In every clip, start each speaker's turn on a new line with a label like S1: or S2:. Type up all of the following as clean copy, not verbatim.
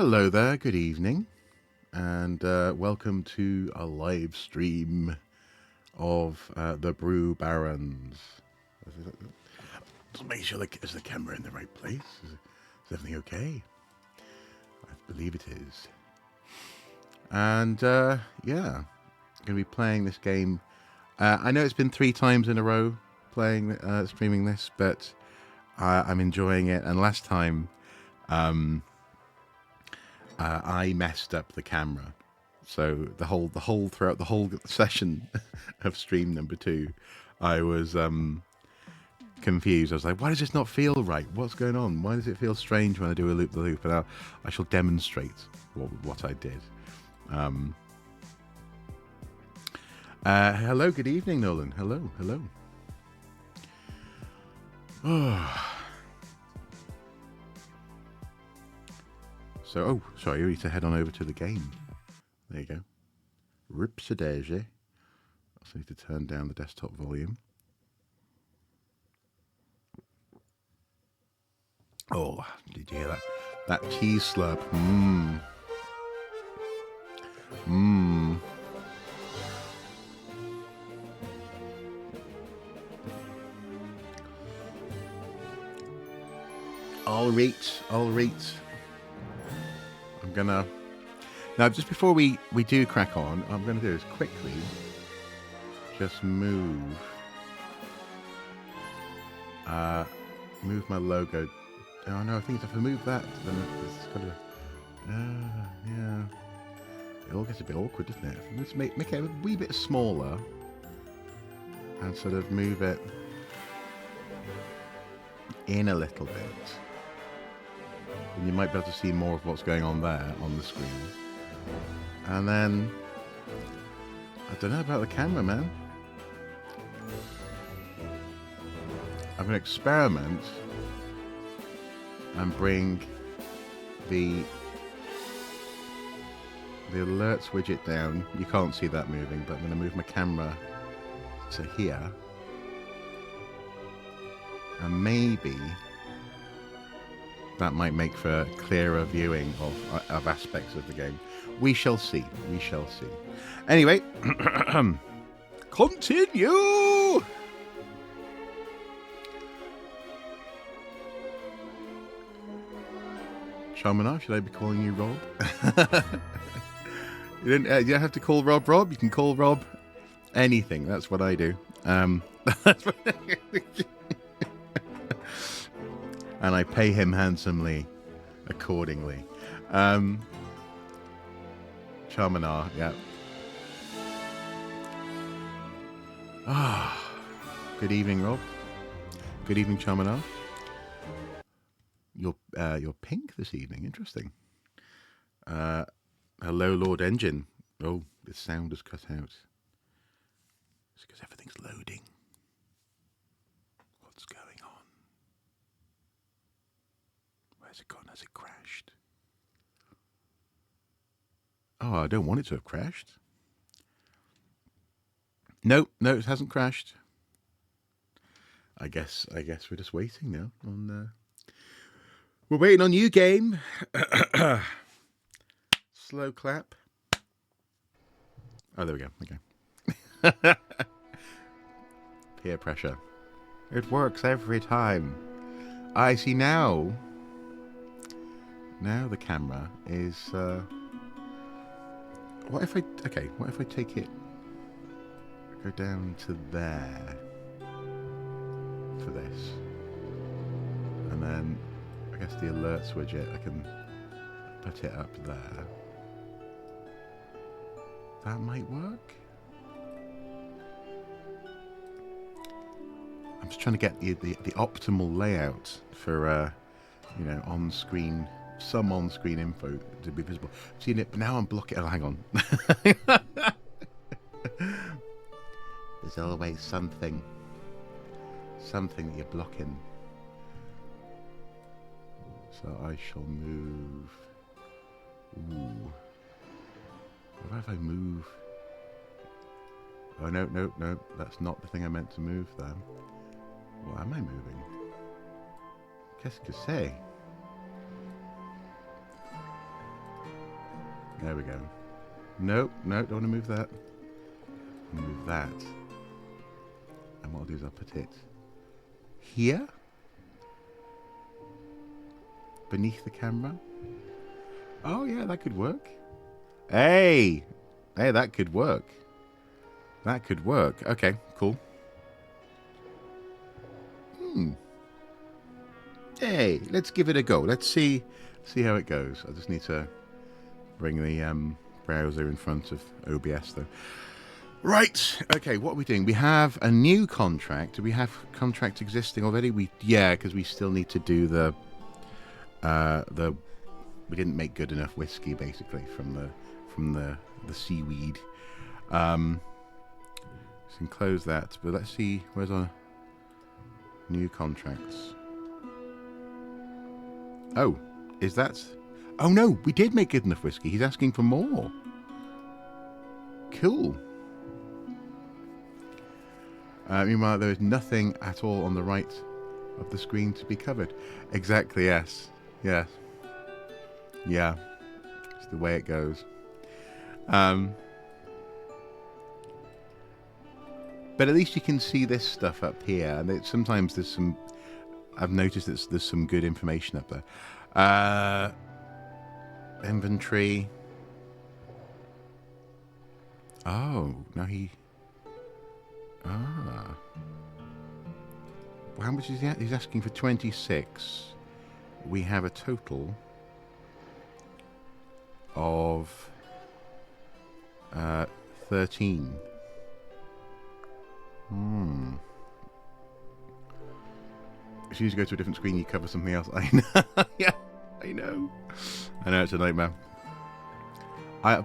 S1: Hello there, good evening, and welcome to a live stream of the Brew Barons. Just make sure is the camera in the right place? Is everything okay? I believe it is. And yeah, I'm going to be playing this game. I know it's been 3 times in a row playing, streaming this, but I'm enjoying it. And last time, I messed up the camera, so the whole throughout the whole session of stream number 2, I was confused. I was like, why does this not feel right? What's going on? Why does it feel strange when I do a loop the loop? And I shall demonstrate what I did. Hello, good evening, Nolan. Hello. So, oh, sorry, you need to head on over to the game. There you go. Ripsadege. I also need to turn down the desktop volume. Oh, did you hear that? That cheese slurp. All right. I'm gonna... Now, just before we do crack on, what I'm gonna do is quickly just move my logo. Oh no, I think if I move that, then it's got to... yeah. It all gets a bit awkward, doesn't it? Let's make it a wee bit smaller and sort of move it in a little bit. And you might be able to see more of what's going on there on the screen. And then, I don't know about the camera, man. I'm going to experiment and bring the alerts widget down. You can't see that moving, but I'm going to move my camera to here. And maybe that might make for clearer viewing of aspects of the game. We shall see. Anyway, continue! Charmanar, should I be calling you Rob? You don't have to call Rob Rob. You can call Rob anything. That's what I do. And I pay him handsomely, accordingly. Charmanar, yeah. Good evening, Rob. Good evening, Charmanar. You're pink this evening. Interesting. Hello, Lord Engine. Oh, the sound is cut out. It's because everything's loading. What's going on? Where's it gone? Has it crashed? Oh, I don't want it to have crashed. No, it hasn't crashed. I guess we're just waiting now on. We're waiting on you, game. Slow clap. Oh, there we go. Okay. Peer pressure. It works every time. I see now. Now the camera is. What if I take it? Go down to there for this, and then I guess the alerts widget I can put it up there. That might work. I'm just trying to get the optimal layout for on-screen, some on-screen info to be visible. I've seen it, but now I'm blocking. Oh, hang on. There's always something that you're blocking. So I shall move. Ooh. What if I move? Oh, no. That's not the thing I meant to move there. What am I moving? Qu'est-ce que c'est? There we go. Nope, no, don't want to move that. Move that. And what I'll do is I'll put it here. Beneath the camera. Oh yeah, that could work. Hey! Hey, that could work. That could work. Okay, cool. Hey, let's give it a go. Let's see how it goes. I just need to bring the browser in front of OBS though. Right. Okay, what are we doing? We have a new contract. Do we have contract existing already? Yeah, because we still need to do the we didn't make good enough whiskey basically from the seaweed. So we can close that, but let's see, where's our new contracts? Oh, is that? Oh no, we did make good enough whiskey. He's asking for more. Cool. Meanwhile, there is nothing at all on the right of the screen to be covered. Exactly, yes. Yes. Yeah. It's the way it goes. But at least you can see this stuff up here. And sometimes there's some... I've noticed that there's some good information up there. Inventory. Oh, now he... Ah. Well, how much is he? He's asking for 26. We have a total of 13. As soon as you go to a different screen, you cover something else. I know. Yeah, I know. I know it's a nightmare. I'm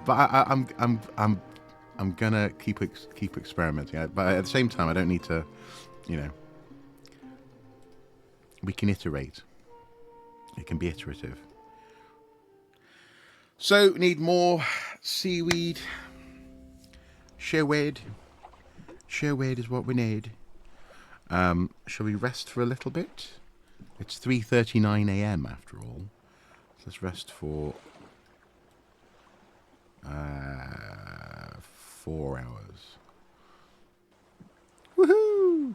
S1: gonna keep experimenting. But at the same time, I don't need to, you know. We can iterate. It can be iterative. So, need more seaweed. Sherweed. Sherweed is what we need. Shall we rest for a little bit? It's 3:39 a.m. after all. So let's rest for 4 hours. Woohoo!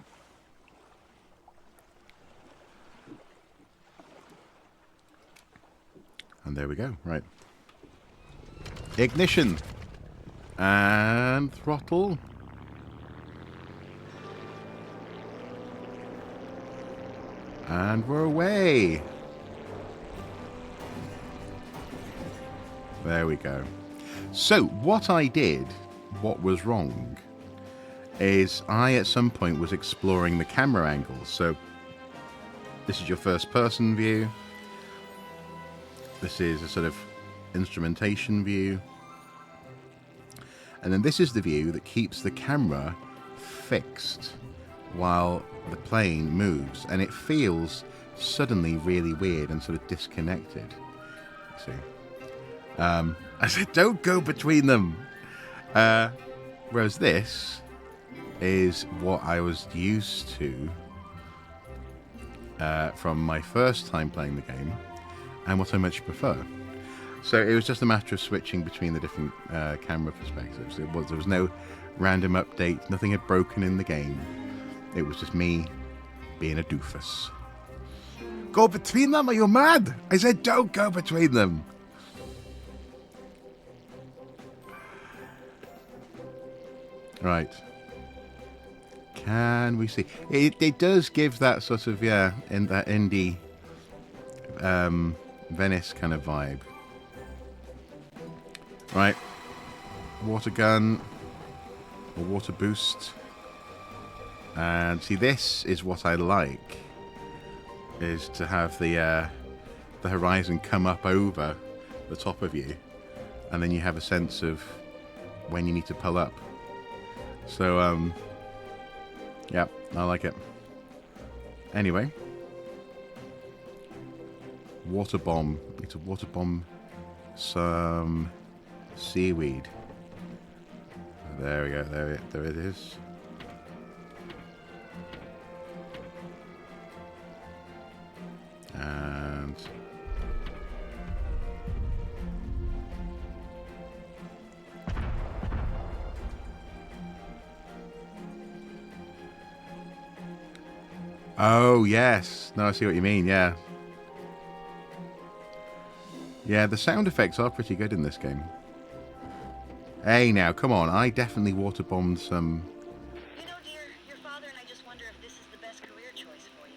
S1: And there we go. Right. Ignition. And throttle. And we're away. There we go. So, what I did, what was wrong, is I at some point was exploring the camera angles. So, this is your first person view. This is a sort of instrumentation view. And then this is the view that keeps the camera fixed while the plane moves. And it feels suddenly really weird and sort of disconnected. See? I said, don't go between them. Whereas this is what I was used to from my first time playing the game, and what I much prefer. So it was just a matter of switching between the different camera perspectives. There was no random update. Nothing had broken in the game. It was just me being a doofus. Go between them? Are you mad? I said don't go between them. Right. Can we see? It does give that sort of, yeah, in that indie Venice kind of vibe. Right. Water gun. Or water boost. And see, this is what I like. Is to have the horizon come up over the top of you. And then you have a sense of when you need to pull up. So, yeah, I like it. Anyway. Water bomb. Need to water bomb some seaweed. There we go. There it is. And Oh, yes. No, I see what you mean, yeah. Yeah, the sound effects are pretty good in this game. Hey, now, come on. I definitely waterbombed some...
S2: You know, dear, your father and I just wonder if this is the best career choice for you.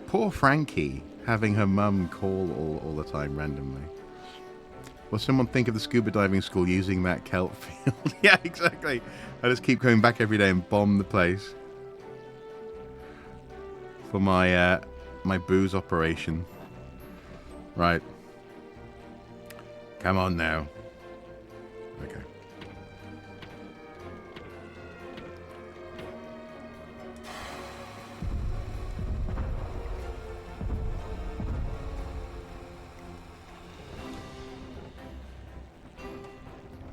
S1: Poor Frankie, having her mum call all the time randomly. Will someone think of the scuba diving school using that kelp field? Yeah, exactly. I just keep going back every day and bomb the place for my my booze operation. Right. Come on now. Okay.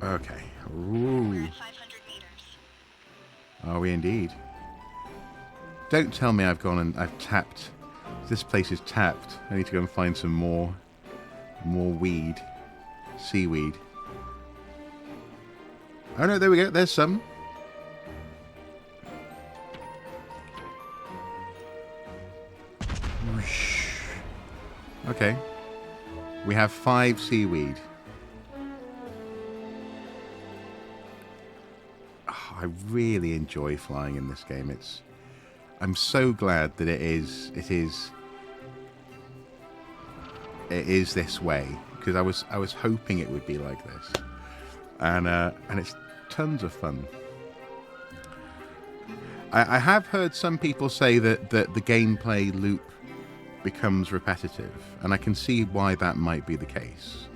S1: Okay. Ooh.
S2: We're at 500 meters.
S1: Are we indeed? Don't tell me I've gone and I've tapped. This place is tapped. I need to go and find some more weed. Seaweed. Oh no, there we go. There's some. Whoosh. Okay. We have 5 seaweed. Oh, I really enjoy flying in this game. I'm so glad that it is this way, because I was hoping it would be like this, and it's tons of fun. I have heard some people say that the gameplay loop becomes repetitive, and I can see why that might be the case.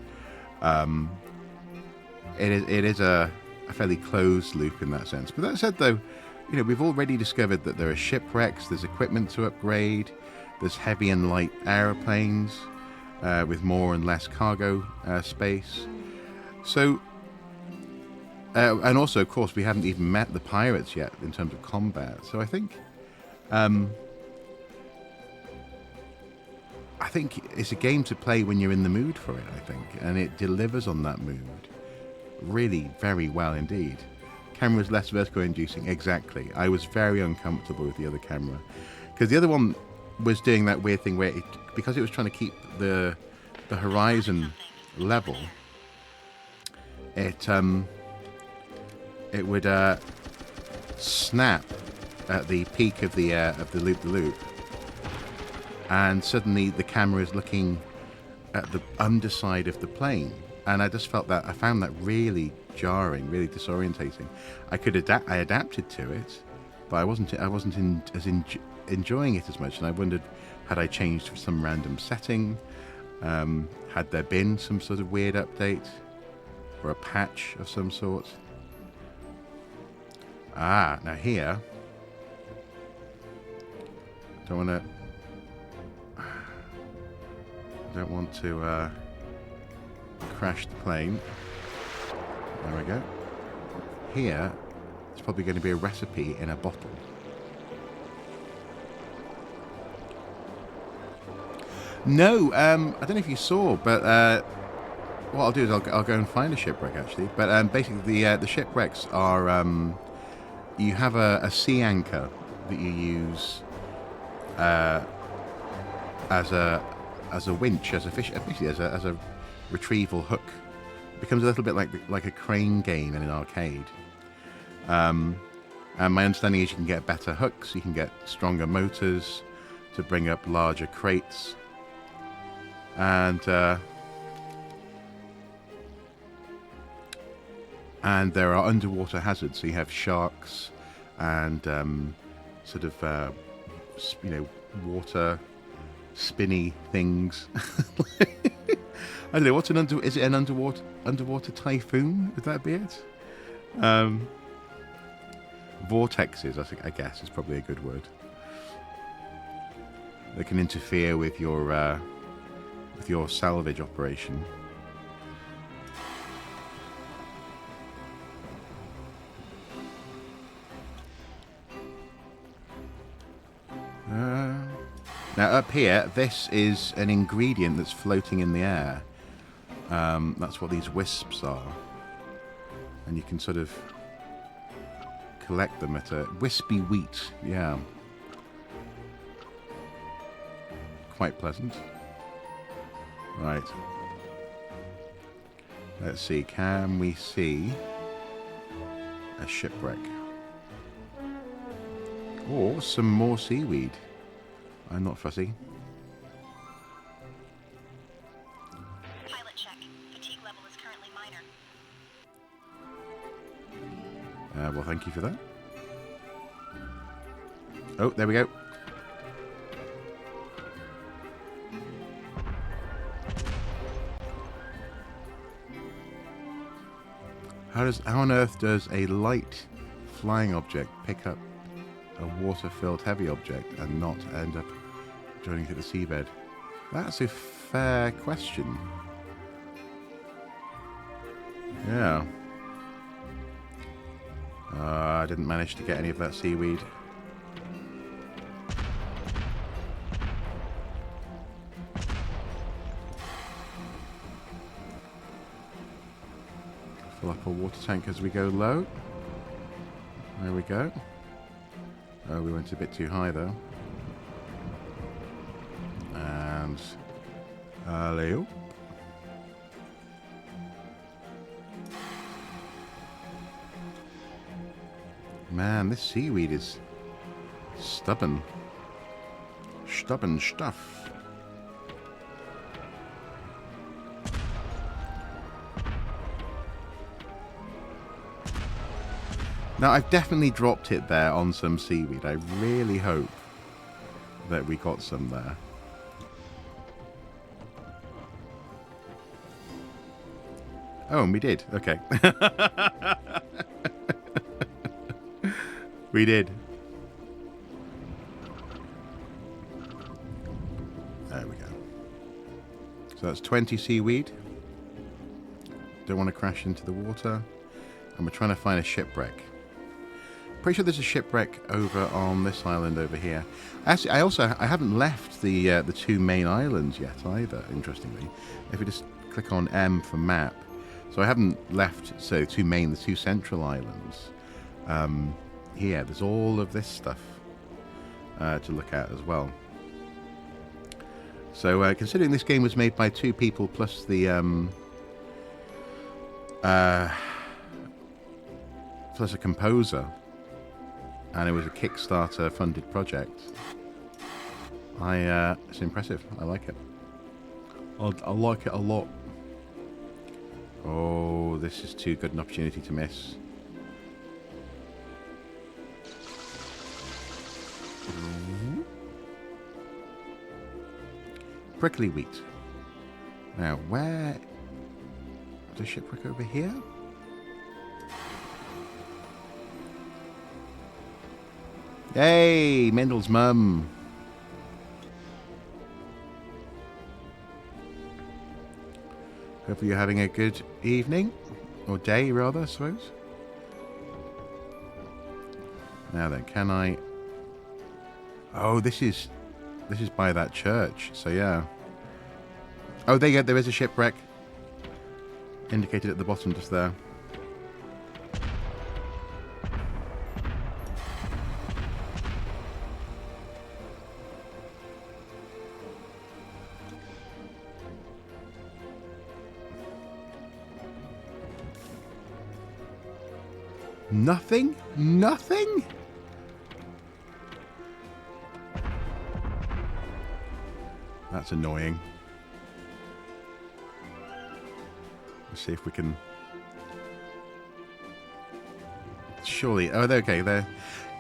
S1: It is a fairly closed loop in that sense. But that said, though, you know, we've already discovered that there are shipwrecks, there's equipment to upgrade, there's heavy and light aeroplanes with more and less cargo space. So, and also, of course, we haven't even met the pirates yet in terms of combat. So I think it's a game to play when you're in the mood for it, I think. And it delivers on that mood really very well indeed. Camera's less vertigo inducing, exactly. I was very uncomfortable with the other camera. Because the other one was doing that weird thing where, because it was trying to keep the horizon level, it would snap at the peak of the loop, and suddenly the camera is looking at the underside of the plane, and I found that really jarring, really disorientating. I adapted to it, but I wasn't enjoying it as much, and I wondered, had I changed for some random setting? Had there been some sort of weird update or a patch of some sort? Now here, I don't want to crash the plane. There we go. Here, there's probably going to be a recipe in a bottle. No, I don't know if you saw, but what I'll do is I'll go and find a shipwreck actually. But basically, the shipwrecks are you have a sea anchor that you use as a winch, as a fish, basically as a retrieval hook. It becomes a little bit like a crane game in an arcade. And my understanding is you can get better hooks, you can get stronger motors to bring up larger crates, and there are underwater hazards. So you have sharks and sort of water spinny things. I don't know, is it an underwater typhoon? Would that be it? Vortexes, I guess, is probably a good word. They can interfere with your salvage operation. Now up here, this is an ingredient that's floating in the air. That's what these wisps are. And you can sort of collect them at a wispy wheat. Yeah. Quite pleasant. Right. Let's see. Can we see a shipwreck? Or some more seaweed. I'm not fussy.
S2: Pilot check. Fatigue level is currently minor.
S1: Well, thank you for that. Oh, there we go. How on earth does a light flying object pick up a water-filled heavy object and not end up joining to the seabed? That's a fair question. Yeah. I didn't manage to get any of that seaweed. Fill up our water tank as we go low. There we go. Oh, we went a bit too high though. And alley-oop. Man, this seaweed is stubborn. Stubborn stuff. Now, I've definitely dropped it there on some seaweed. I really hope that we got some there. Oh, and we did. Okay. We did. There we go. So that's 20 seaweed. Don't want to crash into the water. And we're trying to find a shipwreck. Pretty sure there's a shipwreck over on this island over here. Actually, I haven't left the two main islands yet either, interestingly. If we just click on M for map. So I haven't left, so the two central islands. Here, there's all of this stuff to look at as well. So, considering this game was made by 2 people plus the plus a composer, and it was a Kickstarter funded project, it's impressive. I like it. I like it a lot. Oh, this is too good an opportunity to miss. Prickly wheat. Now, where... the shipwreck over here? Hey, Mendel's mum. Hopefully you're having a good evening. Or day, rather, I suppose. Now then, can I... Oh, this is by that church, so yeah. Oh, there you go, there is a shipwreck. Indicated at the bottom just there. Nothing? Nothing? That's annoying. Let's see if we can... Surely... Oh, okay, there.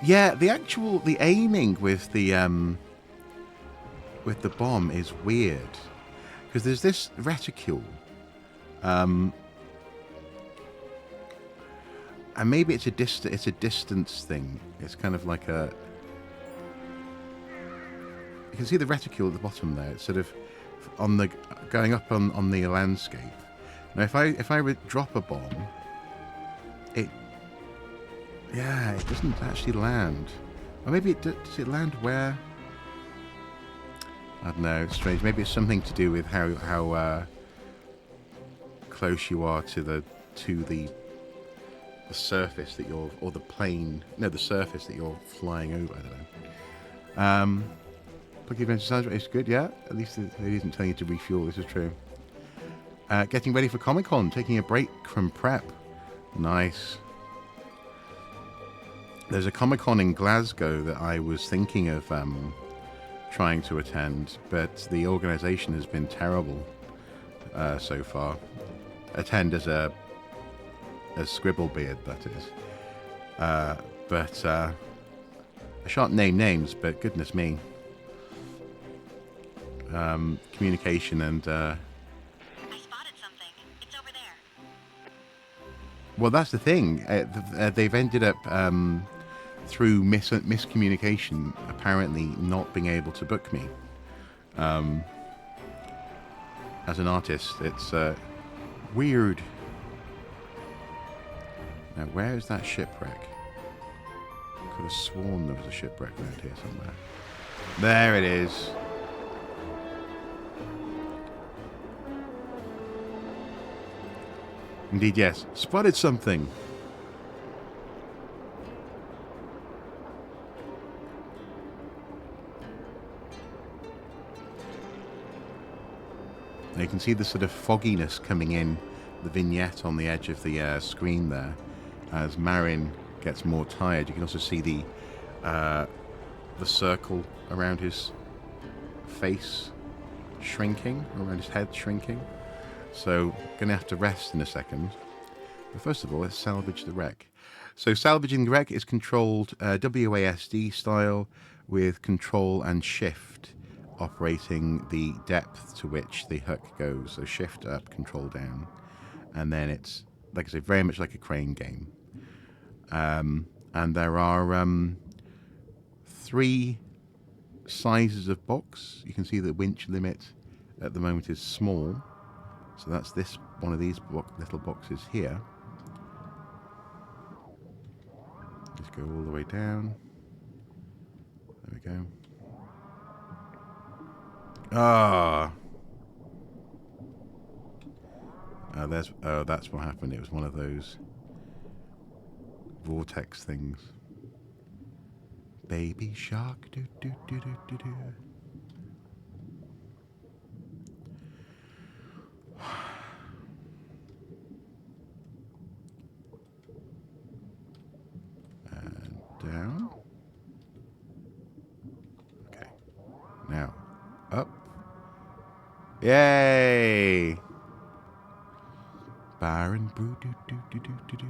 S1: Yeah, the aiming with the bomb is weird. Because there's this reticule. And maybe it's a distance thing. It's kind of like a... You can see the reticule at the bottom there. It's sort of on the going up on the landscape. Now, if I would drop a bomb, it doesn't actually land. Or maybe does it land where? I don't know. It's strange. Maybe it's something to do with how close you are to the surface that you're, or the plane, no, the surface that you're flying over. I don't know. Plucky Adventure sounds is good, yeah. At least it isn't telling you to refuel. This is true. Getting ready for Comic-Con, taking a break from prep. Nice. There's a Comic-Con in Glasgow that I was thinking of trying to attend, but the organisation has been terrible so far. Attend as Scribblebeard, that is. But I shan't name names, but goodness me. Communication and...
S2: I spotted something. It's over there.
S1: Well, that's the thing. They've ended up, through miscommunication, apparently not being able to book me as an artist. It's weird. Now, where is that shipwreck? I could have sworn there was a shipwreck around here somewhere. There it is. Indeed, yes. Spotted something. Now you can see the sort of fogginess coming in, the vignette on the edge of the screen there, as Marin gets more tired. You can also see the circle around his face shrinking, around his head shrinking. So, going to have to rest in a second. But first of all, let's salvage the wreck. So, salvaging the wreck is controlled WASD style with Control and Shift operating the depth to which the hook goes. So, Shift up, Control down. And then it's, like I say, very much like a crane game. And there are 3 sizes of box. You can see the winch limit at the moment is small. So that's this one of these little boxes here. Just go all the way down. There we go. Ah. That's what happened. It was one of those vortex things. Baby shark. Do do do do do do. Down. Okay. Now, up. Yay! Bar and brew, do do do do do do.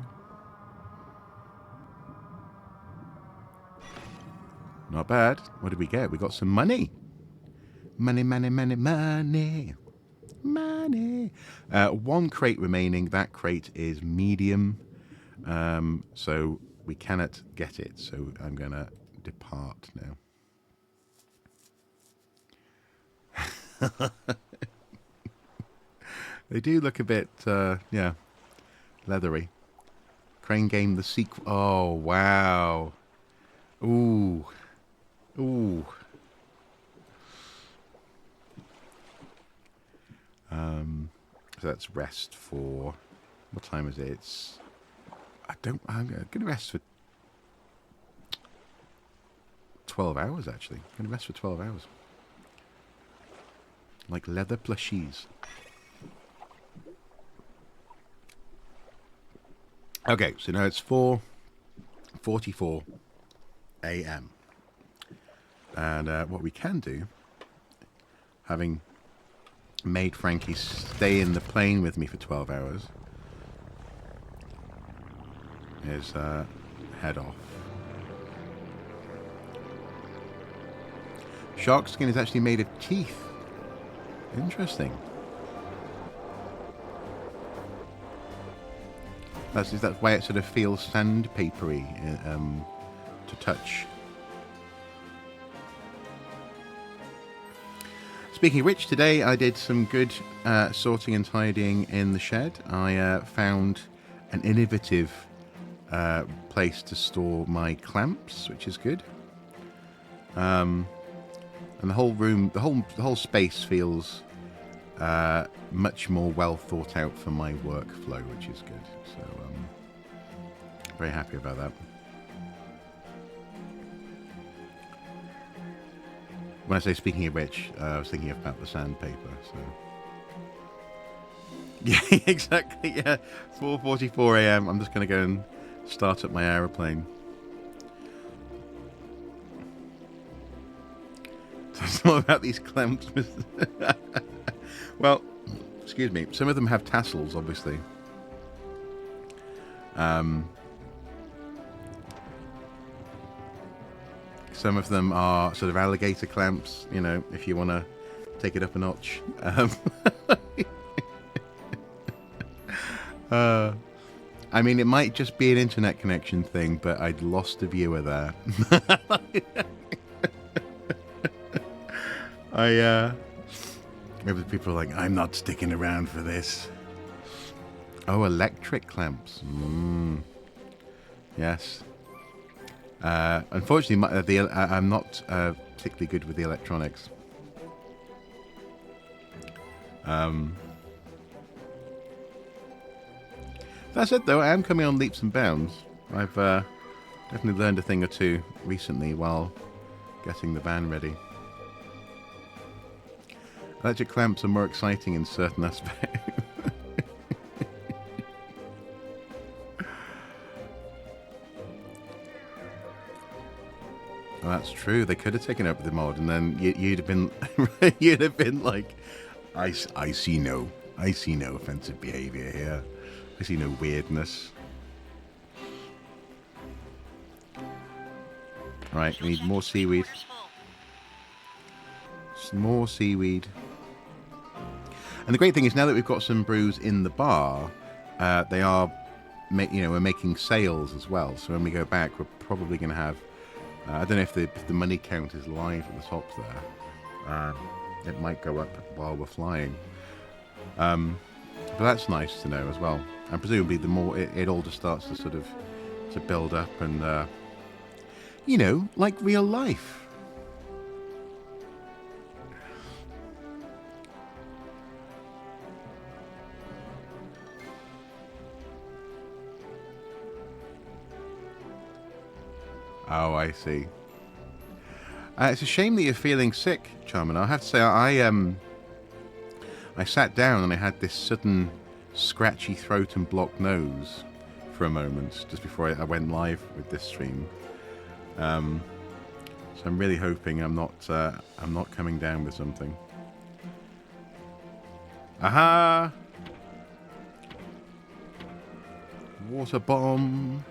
S1: Not bad. What did we get? We got some money. Money, money, money, money. Money. 1 crate remaining. That crate is medium. So we cannot get it, so I'm going to depart now. They do look a bit, yeah, leathery. Crane Game, the sequel. Oh, wow. Ooh. Ooh. So that's rest for, what time is it? I'm going to rest for 12 hours, actually. I'm going to rest for 12 hours. Like leather plushies. Okay, so now it's 4:44 a.m. And what we can do, having made Frankie stay in the plane with me for 12 hours, is head off. Shark skin is actually made of teeth. Interesting. That's why it sort of feels sandpapery to touch. Speaking of which, today I did some good sorting and tidying in the shed. I found an innovative place to store my clamps, which is good. And the whole room, the whole space feels much more well thought out for my workflow, which is good. So Very happy about that. When I say speaking of which, I was thinking about the sandpaper. So yeah, exactly. Yeah, 4:44 a.m. I'm just going to go and start up my aeroplane. It's not about these clamps. Well, excuse me. Some of them have tassels, obviously. Some of them are sort of alligator clamps, you know, if you want to take it up a notch. I mean, it might just be an internet connection thing, but I'd lost a viewer there. Maybe people are like, I'm not sticking around for this. Oh, electric clamps. Yes. Unfortunately, I'm not particularly good with the electronics. That said, though, I am coming on leaps and bounds. I've definitely learned a thing or two recently while getting the band ready. Electric clamps are more exciting in certain aspects. Well, that's true. They could have taken up the mod, and then you'd have been, you'd have been like, I see no offensive behaviour here. I see no weirdness. Right, we need more seaweed. Some more seaweed. And the great thing is, now that we've got some brews in the bar, they are, we're making sales as well. So when we go back, we're probably going to have. I don't know if the money count is live at the top there. It might go up while we're flying. But that's nice to know as well. And presumably the more it all just starts to sort of to build up and, like real life. Oh, I see. It's a shame that you're feeling sick, Charmin. I have to say, I sat down and I had this sudden scratchy throat and blocked nose for a moment just before I went live with this stream. So I'm really hoping I'm not coming down with something. Aha! Water bomb.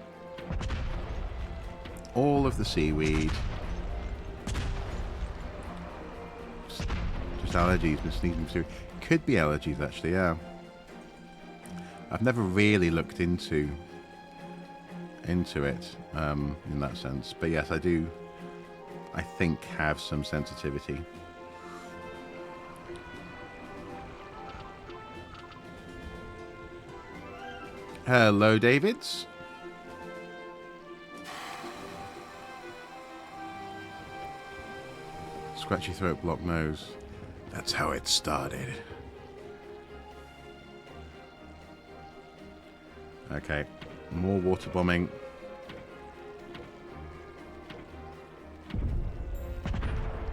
S1: All of the seaweed. Just allergies, but sneezing through. Could be allergies, actually, yeah. I've never really looked into it in that sense. But yes, I do, I think, have some sensitivity. Hello, Davids. Scratchy throat, blocked nose. That's how it started. Okay, more water bombing.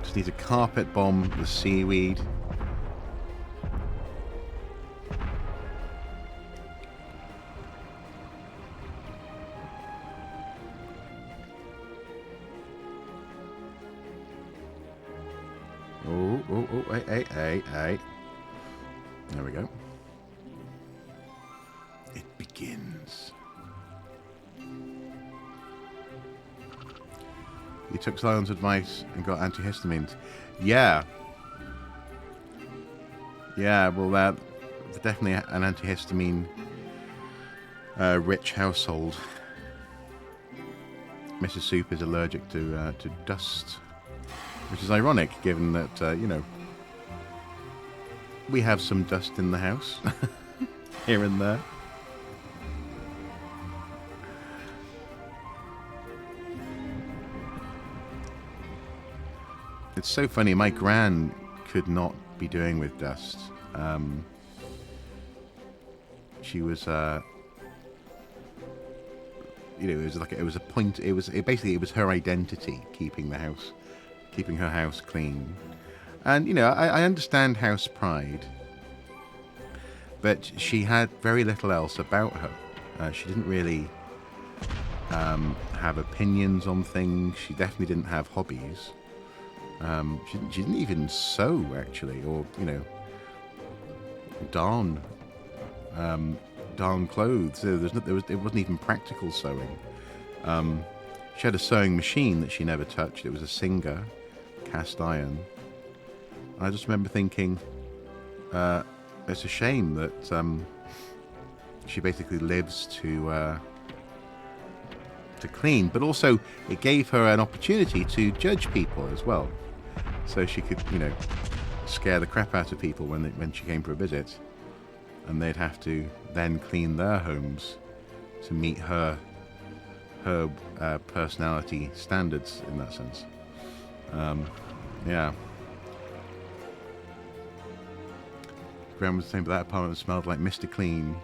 S1: Just need to carpet bomb the seaweed. Hey. There we go. It begins. You took Silent's advice and got antihistamines. Yeah. Yeah, well, definitely an antihistamine rich household. Mrs. Soup is allergic to dust, which is ironic given that, we have some dust in the house here and there. It's so funny. My gran could not be doing with dust. She was, it was like it was a point. Basically it was her identity keeping her house clean. And I understand house pride, but she had very little else about her. She didn't really have opinions on things. She definitely didn't have hobbies. She didn't even sew, actually, or darn clothes. It wasn't even practical sewing. She had a sewing machine that she never touched. It was a Singer, cast iron. And I just remember thinking, it's a shame that she basically lives to clean, but also it gave her an opportunity to judge people as well. So she could, scare the crap out of people when she came for a visit, and they'd have to then clean their homes to meet her personality standards in that sense. Yeah. Graham was saying, but that apartment smelled like Mr. Clean.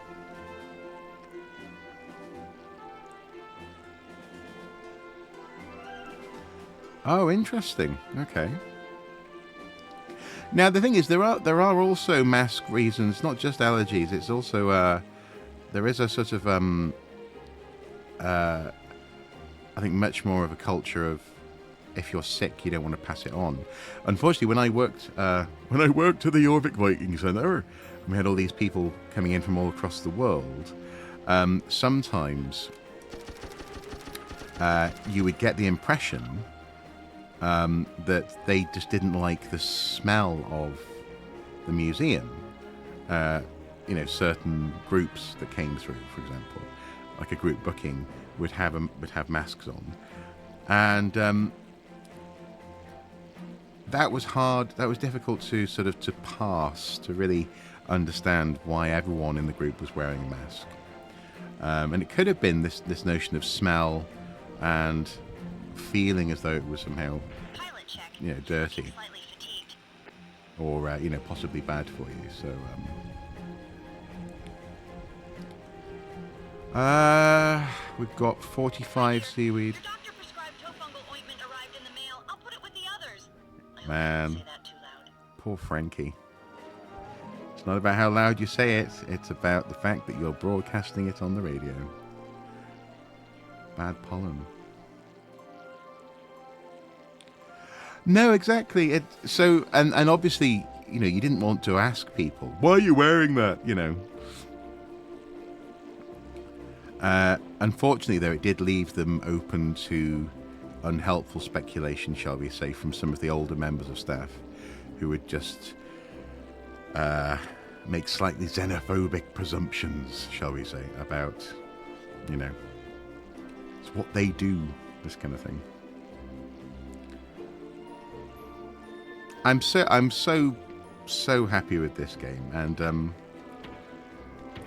S1: Oh, interesting. Okay. Now the thing is, there are also mask reasons, not just allergies. It's also there is a sort of I think much more of a culture of if you're sick, you don't want to pass it on. Unfortunately, when I worked at the Jorvik Viking Centre, and we had all these people coming in from all across the world. Sometimes you would get the impression that they just didn't like the smell of the museum. Certain groups that came through, for example, like a group booking, would have masks on, and that was hard. That was difficult to pass, to really understand why everyone in the group was wearing a mask. And it could have been this notion of smell and feeling as though it was somehow, dirty, or possibly bad for you. So we've got 45 seaweed.
S2: Your doctor prescribed tofungal ointment arrived in the mail. I'll put it with the others. I
S1: Man,
S2: hope I didn't say that too loud.
S1: Poor Frankie. It's not about how loud you say it. It's about the fact that you're broadcasting it on the radio. Bad pollen. No, exactly. And obviously, you didn't want to ask people, why are you wearing that? Unfortunately, though, it did leave them open to unhelpful speculation, shall we say, from some of the older members of staff who would just make slightly xenophobic presumptions, shall we say, about, it's what they do, this kind of thing. I'm so happy with this game, and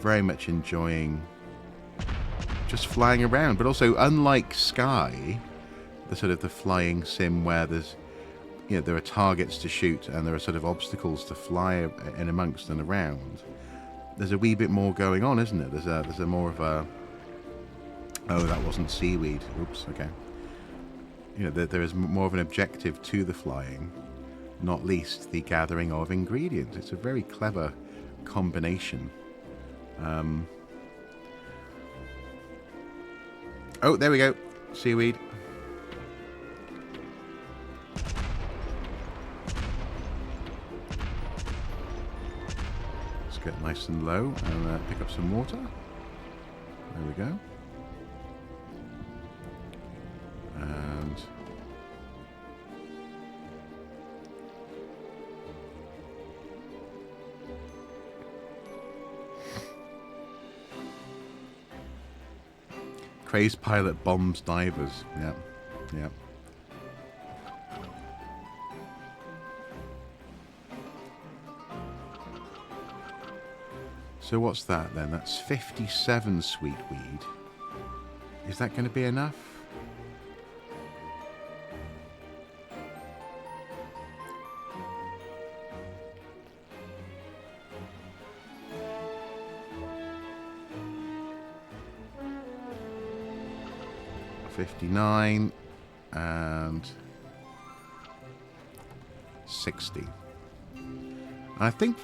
S1: very much enjoying just flying around. But also, unlike Sky, the flying sim where there's there are targets to shoot and there are sort of obstacles to fly in amongst and around, there's a wee bit more going on, isn't it? There's a more of a, oh, that wasn't seaweed, oops, okay. There is more of an objective to the flying, not least the gathering of ingredients. It's a very clever combination. Oh, there we go. Seaweed. Let's get nice and low and pick up some water. There we go. And crazed pilot bombs divers. Yep. Yep. So what's that then? That's 57 sweet weed. Is that going to be enough? 59 and 60. I think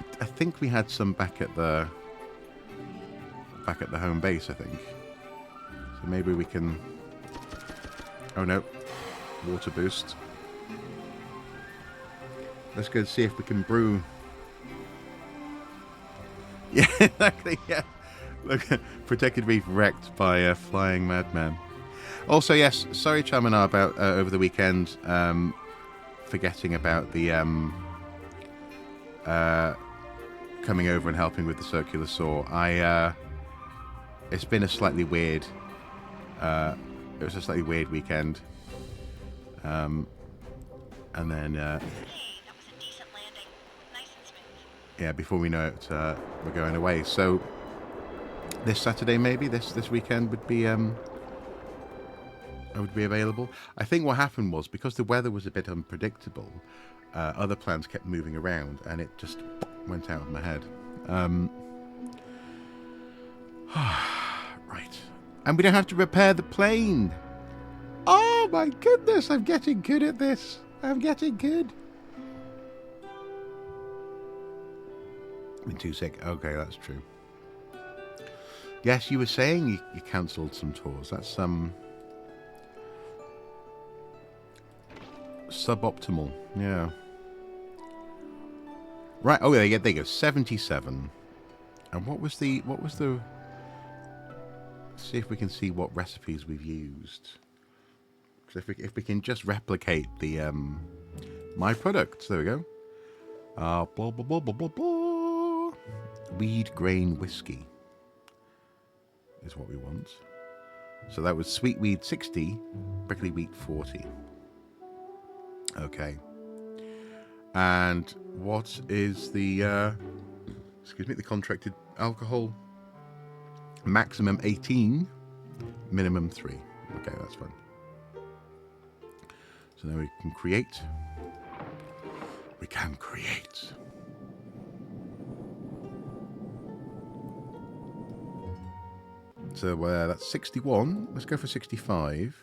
S1: we had some back at the home base, I think. So maybe we can... Oh no, water boost. Let's go see if we can brew. Yeah, exactly, yeah. Look, Protected Reef wrecked by a flying madman. Also, yes, sorry, Chamana, about over the weekend forgetting about the coming over and helping with the circular saw. It's been a slightly weird. It was a slightly weird weekend. And then.
S2: Hey, that was a decent landing. Nice and smooth.
S1: Yeah, before we know it, we're going away. So this Saturday, maybe this weekend would be available. I think what happened was because the weather was a bit unpredictable, other plans kept moving around, and it just went out of my head. Right, and we don't have to repair the plane. Oh my goodness, I'm getting good at this. I'm getting good. Been too sick. Okay, that's true. Yes, you were saying you cancelled some tours. That's suboptimal. Yeah. Right. Oh, yeah. There you go. 77. And what was the? See if we can see what recipes we've used. Because if we can just replicate the my products, there we go. Blah blah blah blah blah blah. Weed grain whiskey is what we want. So that was sweet weed 60, prickly wheat 40. Okay. And what is the the contracted alcohol? Maximum 18, minimum 3. Okay, that's fine. So now we can create. We can create. So that's 61. Let's go for 65.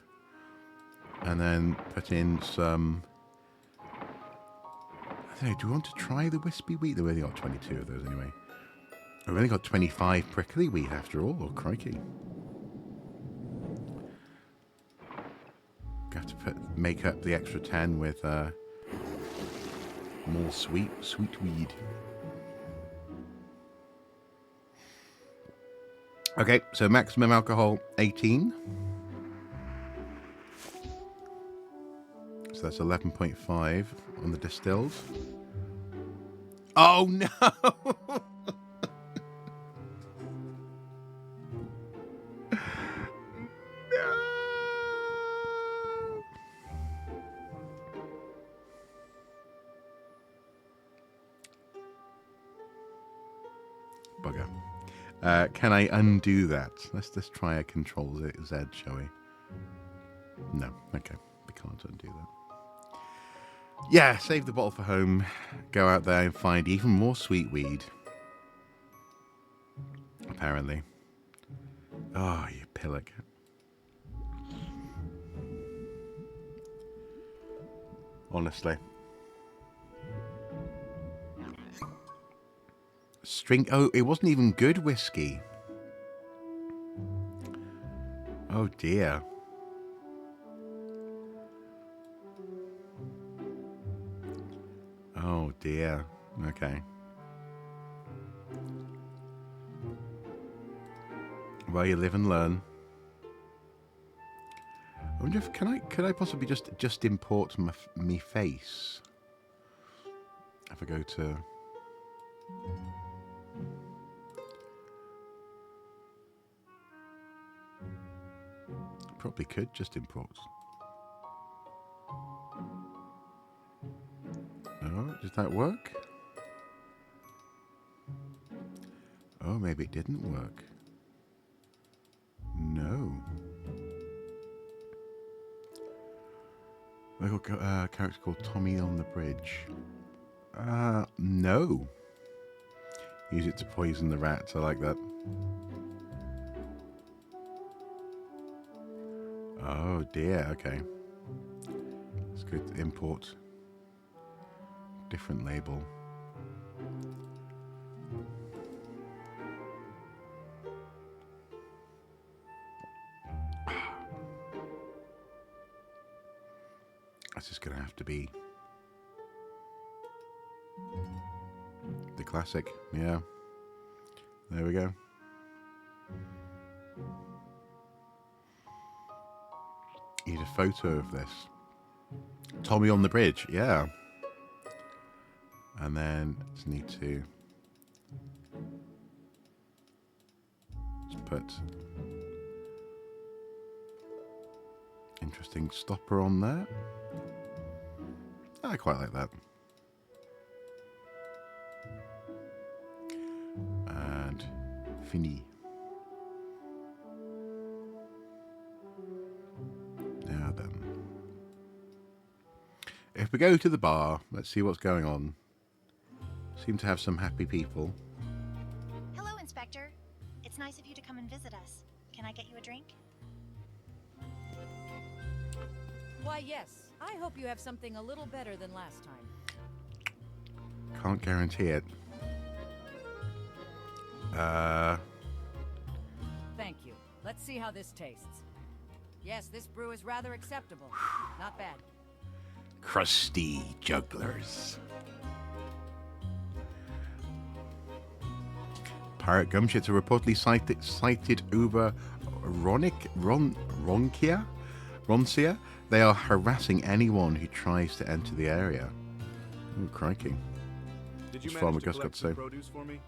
S1: And then put in some... I don't know, do we want to try the wispy wheat? We've only got 22 of those anyway. We've only got 25 prickly wheat after all. Oh, crikey. Got to make up the extra 10 with more sweet weed. Okay, so maximum alcohol 18. So that's 11.5 on the distilled. Oh no! No! Bugger. Can I undo that? Let's try a Control Z, shall we? No. Okay. We can't undo that. Yeah, save the bottle for home. Go out there and find even more sweet weed. Apparently. Oh, you pillock. Honestly. Oh, it wasn't even good whiskey. Oh dear. Oh dear. Okay. Well, you live and learn. I wonder if could I possibly just import me face? If I go to probably could just import. Oh, did that work? Oh, maybe it didn't work. No. Local character called Tommy on the Bridge. No. Use it to poison the rats. I like that. Oh dear, okay. Let's go to import. Different label. That's just going to have to be the classic. Yeah. There we go. Need a photo of this. Tommy on the bridge. Yeah. And then just need to just put interesting stopper on there. I quite like that. And fini. Now then. If we go to the bar, let's see what's going on. Seem to have some happy people.
S2: Hello, Inspector. It's nice of you to come and visit us. Can I get you a drink?
S3: Why, yes. I hope you have something a little better than last time.
S1: Can't guarantee it.
S3: Thank you. Let's see how this tastes. Yes, this brew is rather acceptable. Not bad.
S1: Crusty jugglers. Pirate gumships are reportedly sighted over Roncia. They are harassing anyone who tries to enter the area. Oh, crikey.
S4: Did you
S1: What's Farmer
S4: manage to
S1: Gus got
S4: collect
S1: to
S4: some
S1: say?
S4: produce for me?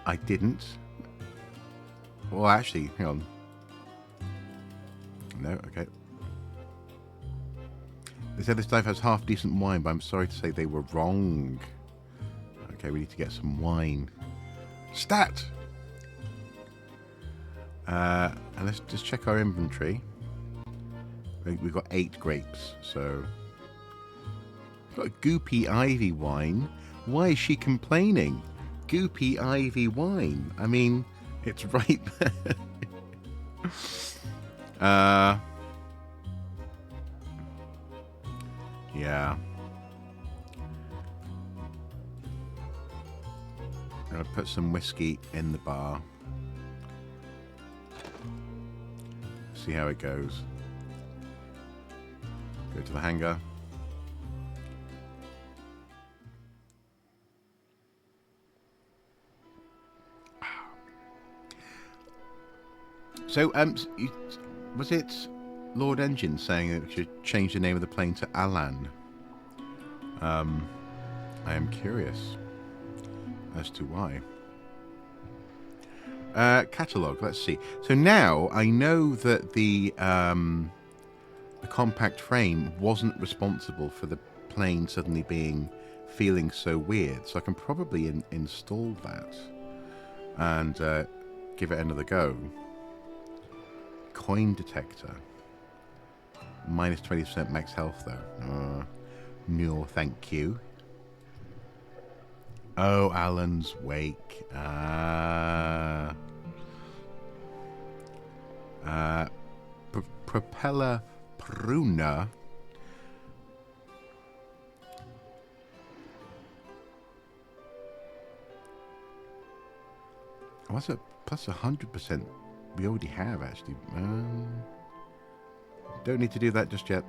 S1: I didn't. Well, actually, hang on. No, okay. They said this dive has half decent wine, but I'm sorry to say they were wrong. Okay, we need to get some wine. Stat! And let's just check our inventory. We've got 8 grapes, so... We've got a goopy ivy wine. Why is she complaining? Goopy ivy wine. I mean, it's right there. Yeah. I'm going to put some whiskey in the bar. See how it goes. Go to the hangar. So, was it Lord Engine saying that we should change the name of the plane to Alan? I am curious as to why. Catalogue, let's see. So now I know that the compact frame wasn't responsible for the plane suddenly feeling so weird. So I can probably install that and give it another go. Coin detector. Minus 20% max health though. No, thank you. Oh, Alan's Wake. Propeller pruner. What's it? Plus 100%. We already have actually. Don't need to do that just yet.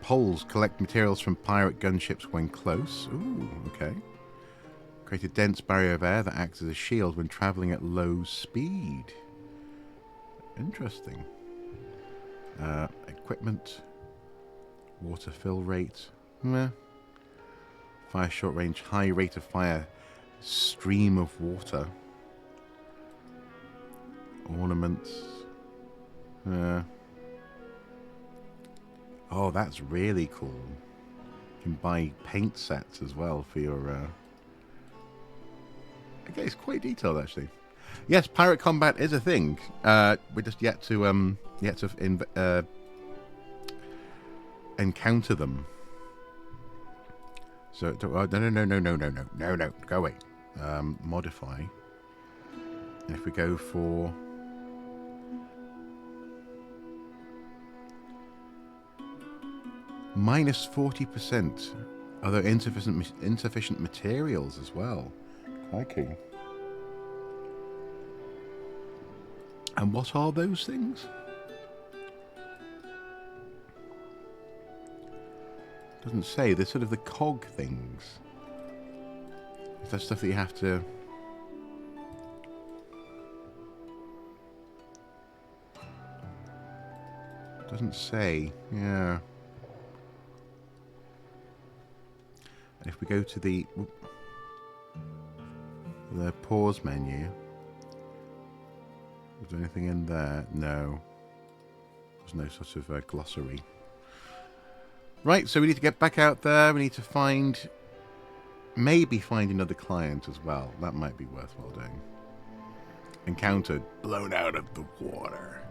S1: Poles collect materials from pirate gunships when close. Ooh, okay. Create a dense barrier of air that acts as a shield when traveling at low speed. Interesting. Equipment. Water fill rate. Meh. Fire short range. High rate of fire. Stream of water. Ornaments. Oh, that's really cool. You can buy paint sets as well for your... Okay, it's quite detailed, actually. Yes, pirate combat is a thing. We're just yet to encounter them. So, no, go away. Modify. And if we go for minus 40%, although insufficient materials as well. Crikey. And what are those things? Doesn't say. They're sort of the cog things. Is that stuff that you have to... Doesn't say. Yeah. And if we go to the pause menu, is there anything in there? No. There's no sort of glossary. Right, so we need to get back out there. We need to find... Maybe find another client as well. That might be worthwhile doing. Encountered. Blown out of the water.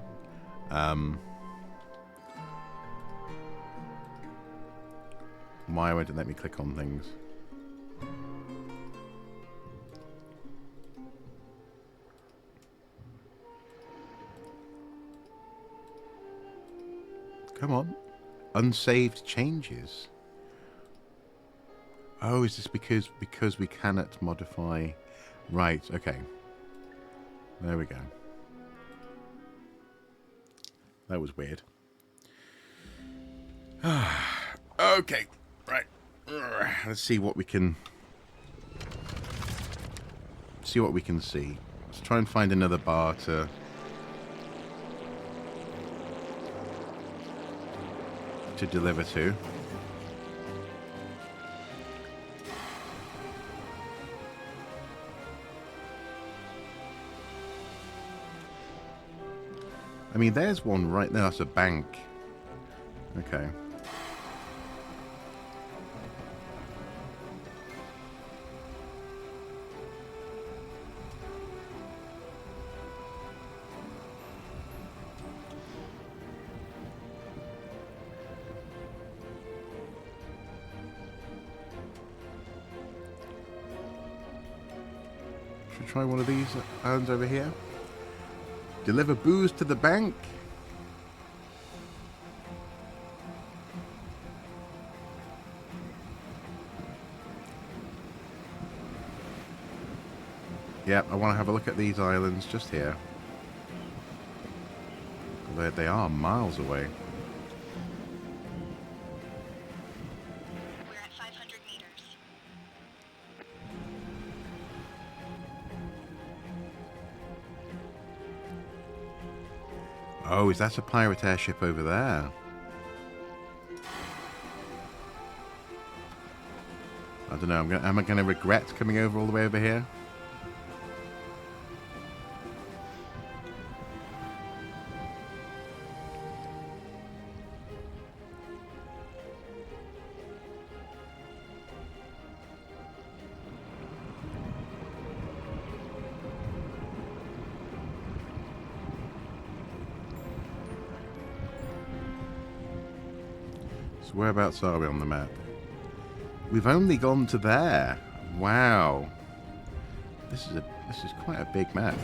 S1: Why won't it let me click on things? Come on. Unsaved changes. Oh, is this because we cannot modify... Right, okay. There we go. That was weird. Okay, right. Let's see what we can... See what we can see. Let's try and find another bar to... deliver to. I mean, there's one right there. That's a bank. Okay. Should we try one of these islands over here? Deliver booze to the bank. Yep, I want to have a look at these islands just here. They are miles away.
S2: We're at 500 meters.
S1: Oh, is that a pirate airship over there? I don't know. Am I going to regret coming over all the way over here? So whereabouts are we on the map? We've only gone to there. Wow. This is quite a big map.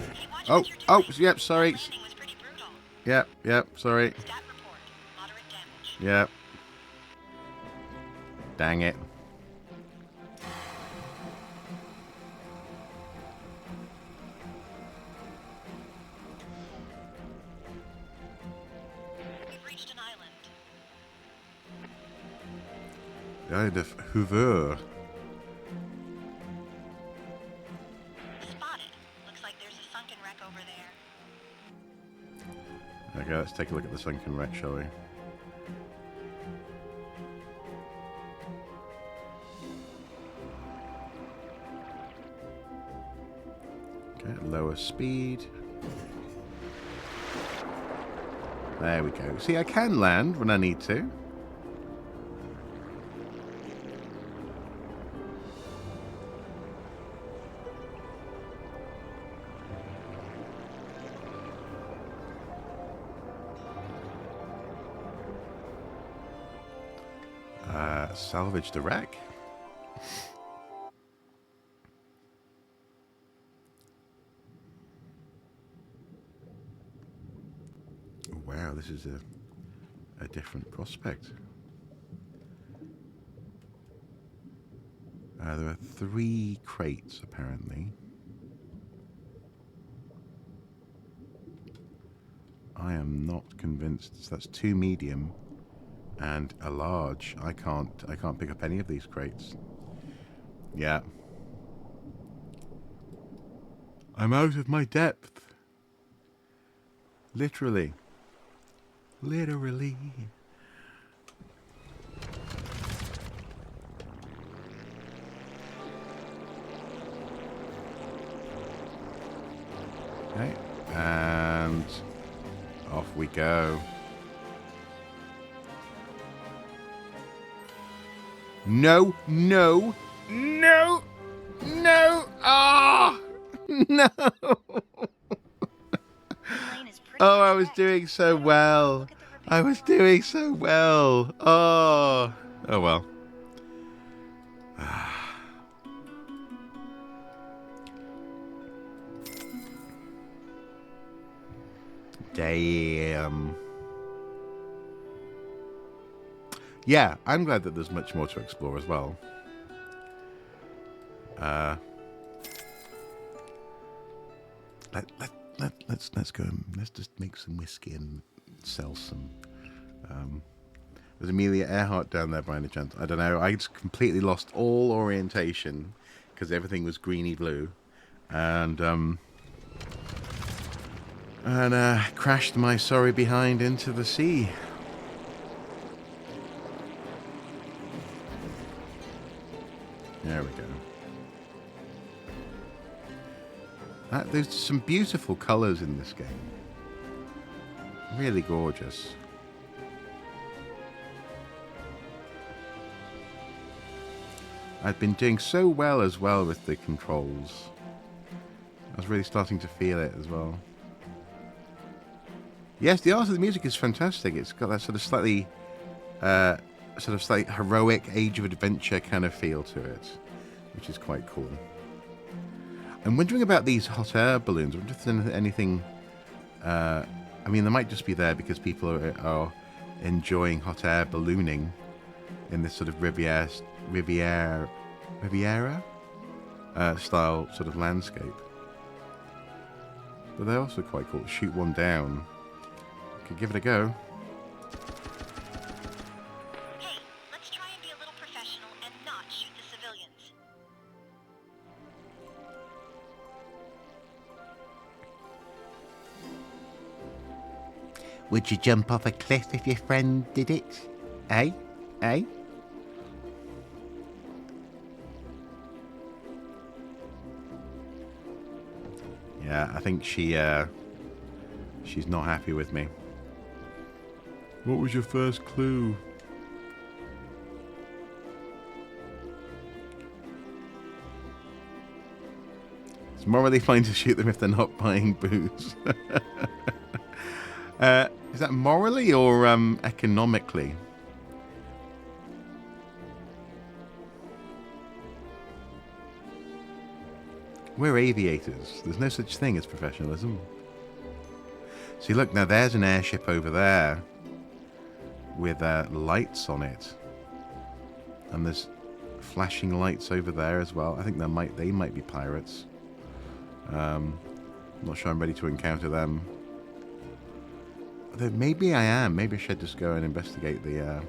S1: Oh, yep, sorry. Yep, sorry. Yep. Dang it. The island of Hoover.
S2: Spotted. Looks like there's a sunken wreck over there.
S1: Okay, let's take a look at the sunken wreck, shall we? Okay, lower speed. There we go. See, I can land when I need to. Salvage the wreck. wow, this is a different prospect. There are 3 crates, apparently. I am not convinced. So that's 2 medium and a large. I can't pick up any of these crates. Yeah. I'm out of my depth. Literally. Literally. Okay. And off we go. No, no, no, no. Ah, no. Oh, I was doing so well. I was doing so well. Oh, oh well. Damn. Yeah, I'm glad that there's much more to explore as well. Let's go. Let's just make some whiskey and sell some. There's Amelia Earhart down there by any chance? I don't know. I just completely lost all orientation because everything was greeny blue, and crashed my sorry behind into the sea. There we go. There's some beautiful colours in this game. Really gorgeous. I've been doing so well as well with the controls. I was really starting to feel it as well. Yes, the art of the music is fantastic. It's got that sort of slightly heroic Age of Adventure kind of feel to it, which is quite cool. I'm wondering about these hot air balloons. I wonder if there's anything... I mean, they might just be there because people are enjoying hot air ballooning in this sort of Riviera style sort of landscape. But they're also quite cool. Shoot one down. Could give it a go.
S2: Hey, let's try and be a little professional and not shoot the civilians.
S1: Would you jump off a cliff if your friend did it? Eh? Eh? Yeah, I think she's not happy with me. What was your first clue? It's morally fine to shoot them if they're not buying booze. Is that morally or economically? We're aviators. There's no such thing as professionalism. See, look, now there's an airship over there with lights on it. And there's flashing lights over there as well. I think they might be pirates. I'm not sure I'm ready to encounter them. Although maybe I am. Maybe I should just go and investigate the...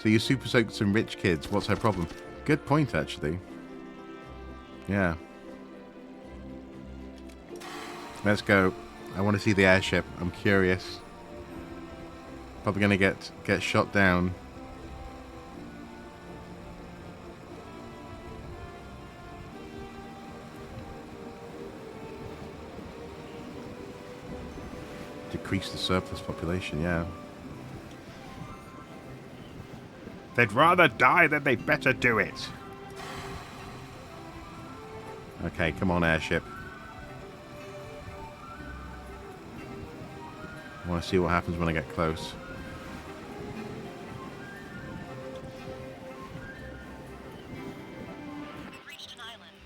S1: So you super soaked some rich kids. What's her problem? Good point, actually. Yeah. Let's go. I want to see the airship. I'm curious. Probably going to get shot down. Decrease the surplus population, yeah. They'd rather die than they better do it. Okay, come on, airship. I want to see what happens when I get close.
S2: We've reached an island.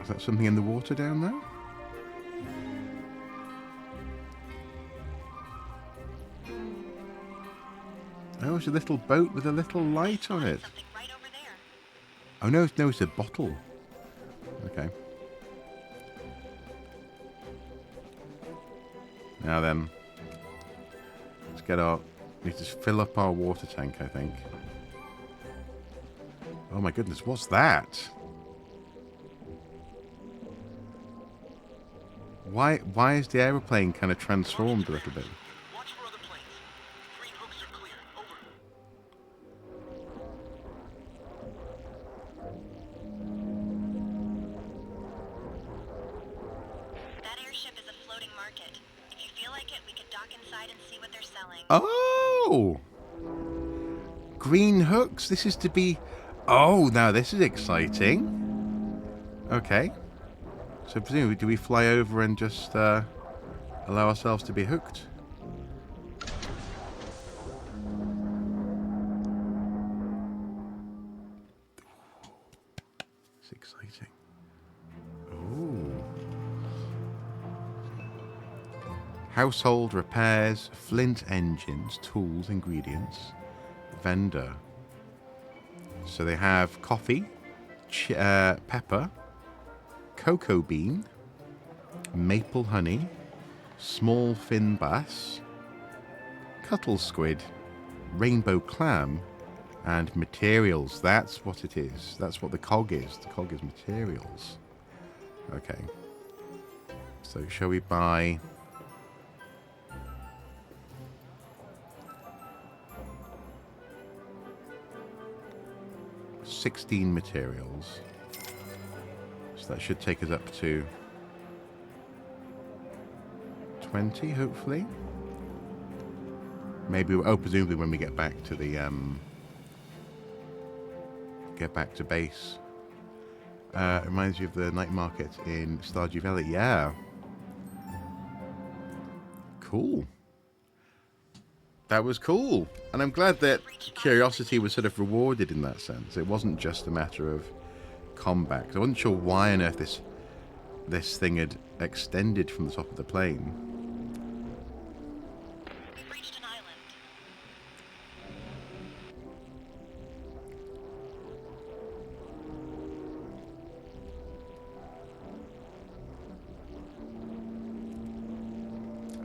S1: Is that something in the water down there? Oh, it's a little boat with a little light on it.
S2: Something right over there.
S1: Oh no, no, it's a bottle. Okay. Now then, let's get our. We need to fill up our water tank, I think. Oh my goodness, what's that? Why is the aeroplane kind of transformed a little bit?
S4: Watch for other planes. Green hooks are clear. Over.
S2: That airship is a floating market. If you feel like it, we could dock inside and see what they're selling.
S1: Oh! Green hooks. This is to be... Oh, now this is exciting. Okay. So presumably, do we fly over and just allow ourselves to be hooked? It's exciting. Oh. Household repairs, flint engines, tools, ingredients, vendor. So they have coffee, pepper, cocoa bean, maple honey, small fin bass, cuttle squid, rainbow clam, and materials. That's what it is. That's what the cog is. The cog is materials. Okay. So shall we buy... $16 materials. So that should take us up to 20, hopefully. Maybe, oh, presumably when we get back to the, get back to base. It reminds you of the night market in Stardew Valley. Yeah. Cool. That was cool. And I'm glad that curiosity was sort of rewarded in that sense. It wasn't just a matter of combat. I wasn't sure why on earth this thing had extended from the top of the plane.
S2: We've reached an island.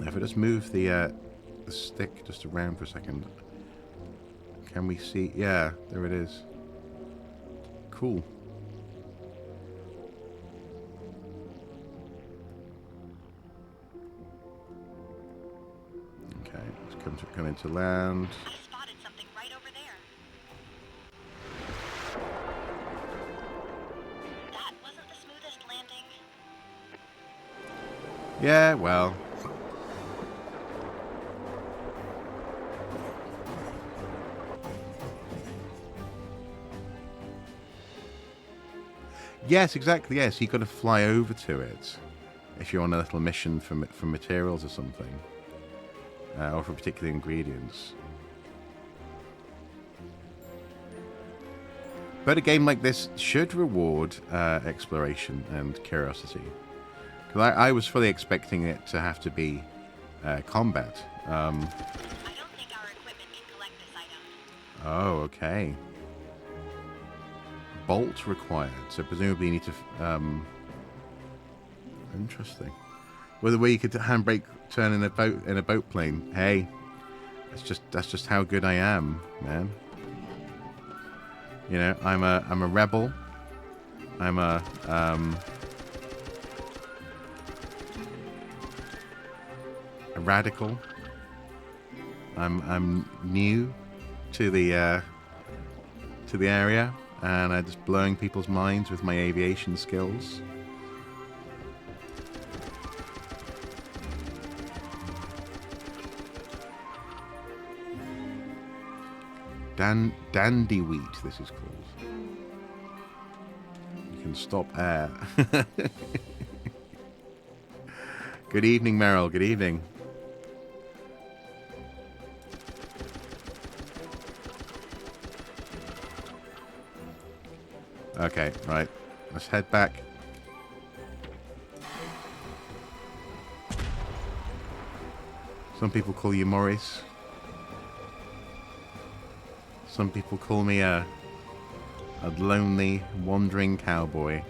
S1: Now if I just move the stick just around for a second, can we see? Yeah, there it is. Cool. Okay, let's come into land.
S2: I spotted something right over there. That wasn't the smoothest landing.
S1: Yeah, well. Yes, exactly. Yes, you've got to fly over to it if you're on a little mission for materials or something, or for particular ingredients. But a game like this should reward exploration and curiosity. Because I was fully expecting it to have to be combat.
S2: I don't think our equipment can collect this item.
S1: Oh, okay. Bolt required, so presumably you need to... interesting. Well, the way you could handbrake turn in a boat plane. Hey, that's just how good I am, man. You know, I'm a rebel. I'm a radical. I'm new to the area, and I'm just blowing people's minds with my aviation skills. Dandy wheat, this is called. You can stop air. Good evening, Meryl. Good evening. Okay, right. Let's head back Some people call you Morris. Some people call me a lonely, wandering cowboy.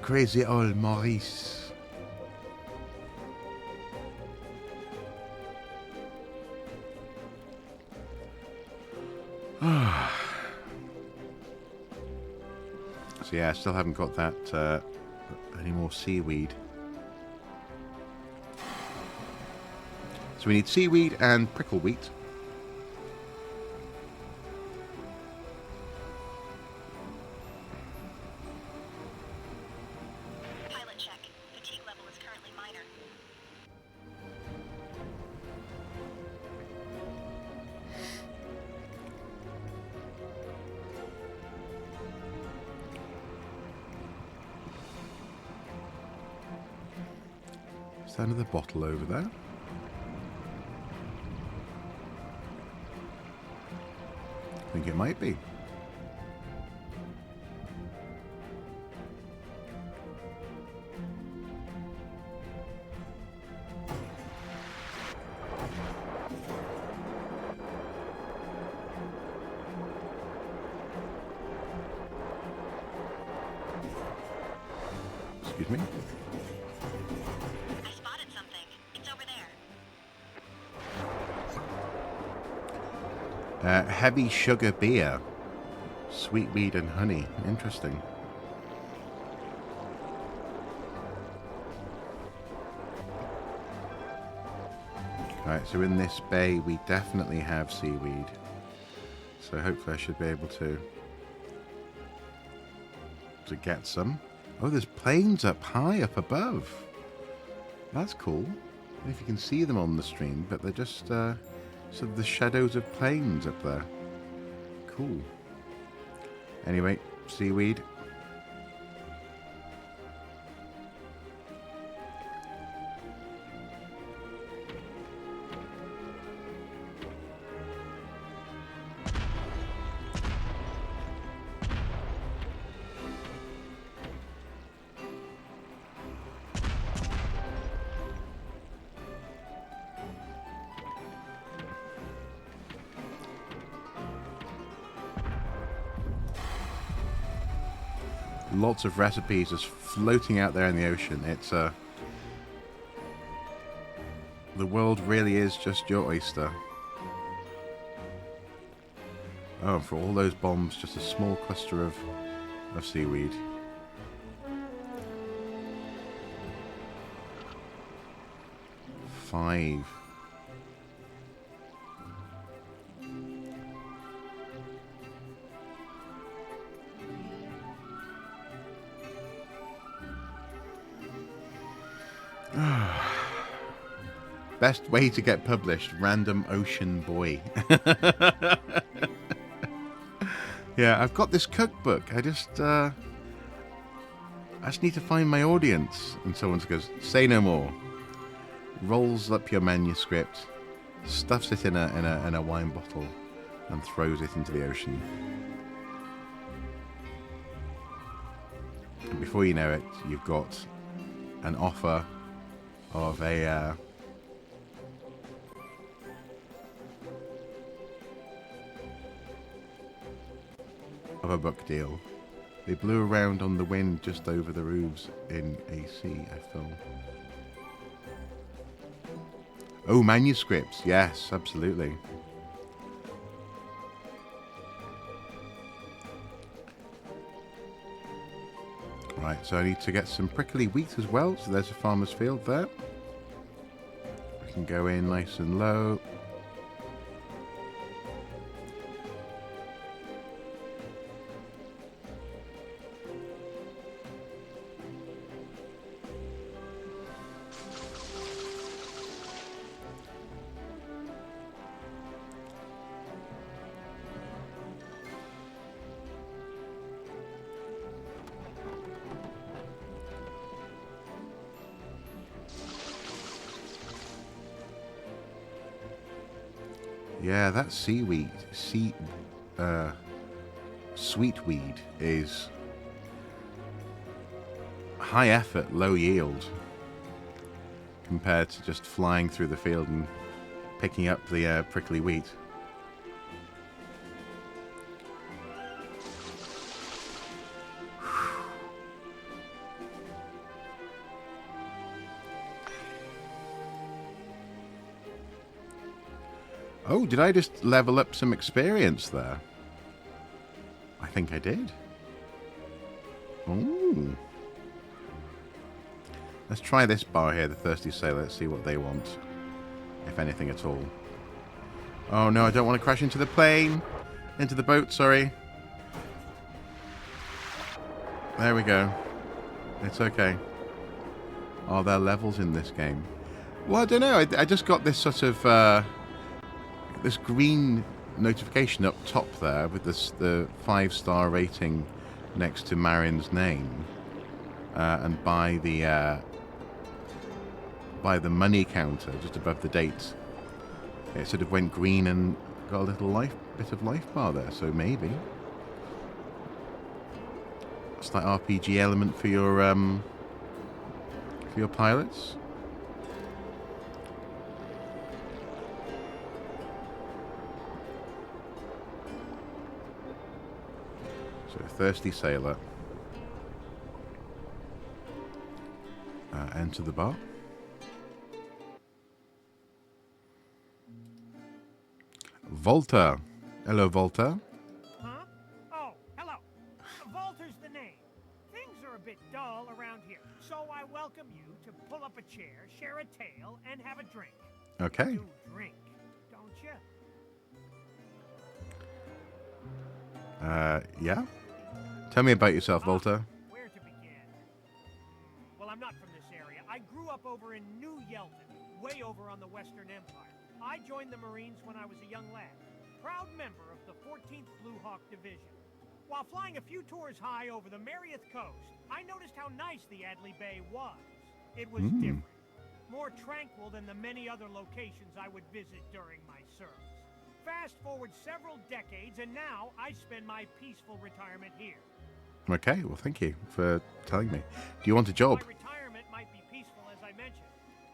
S1: Crazy old Maurice. So yeah, I still haven't got that any more seaweed. So we need seaweed and prickle wheat.
S2: Pilot check. Fatigue level is currently minor.
S1: Is that another bottle over there? I think it might be. Excuse me.
S2: I spotted something. It's over there.
S1: Heavy sugar beer. Sweet weed and honey. Interesting. Right, so in this bay we definitely have seaweed. So hopefully I should be able to get some. Oh, there's planes up high up above. That's cool. I don't know if you can see them on the stream, but they're just sort of the shadows of planes up there. Cool. Anyway, seaweed. Lots of recipes just floating out there in the ocean. It's the world really is just your oyster. Oh, and for all those bombs, just a small cluster of seaweed. Five. Best way to get published, random ocean boy. Yeah, I've got this cookbook. I just need to find my audience. And someone goes, say no more. Rolls up your manuscript, stuffs it in a wine bottle, and throws it into the ocean. And before you know it, you've got an offer of a book deal. They blew around on the wind just over the roofs in AC, I feel. Oh, manuscripts. Yes, absolutely. Right, so I need to get some prickly wheat as well. So there's a farmer's field there. We can go in nice and low. Yeah, that seaweed, sweetweed is high effort, low yield. compared to just flying through the field and picking up the prickly wheat. Oh, did I just level up some experience there? I think I did. Ooh. Let's try this bar here, the Thirsty Sailor. Let's see what they want. If anything at all. Oh no, I don't want to crash into the plane. Into the boat, sorry. There we go. It's okay. Oh, there are levels in this game. Well, I don't know. I just got this sort of... this green notification up top there with this, the 5-star rating next to Marin's name. And by the money counter just above the date, it sort of went green and got a little bit of life bar there. So maybe it's that RPG element for your pilots. So Thirsty Sailor. Enter the bar. Volta. Hello, Volta.
S5: Huh? Oh, hello. Volter's the name. Things are a bit dull around here, so I welcome you to pull up a chair, share a tale, and have a drink.
S1: Okay.
S5: You drink, don't you?
S1: Yeah. Tell me about yourself, Volta.
S5: Where to begin? Well, I'm not from this area. I grew up over in New Yelton, way over on the Western Empire. I joined the Marines when I was a young lad, proud member of the 14th Blue Hawk Division. While flying a few tours high over the Marieth coast, I noticed how nice the Adley Bay was. It was different, more tranquil than the many other locations I would visit during my service. Fast forward several decades, and now I spend my peaceful retirement here.
S1: Okay, well, thank you for telling me. Do you want a job?
S5: My retirement might be peaceful, as I mentioned,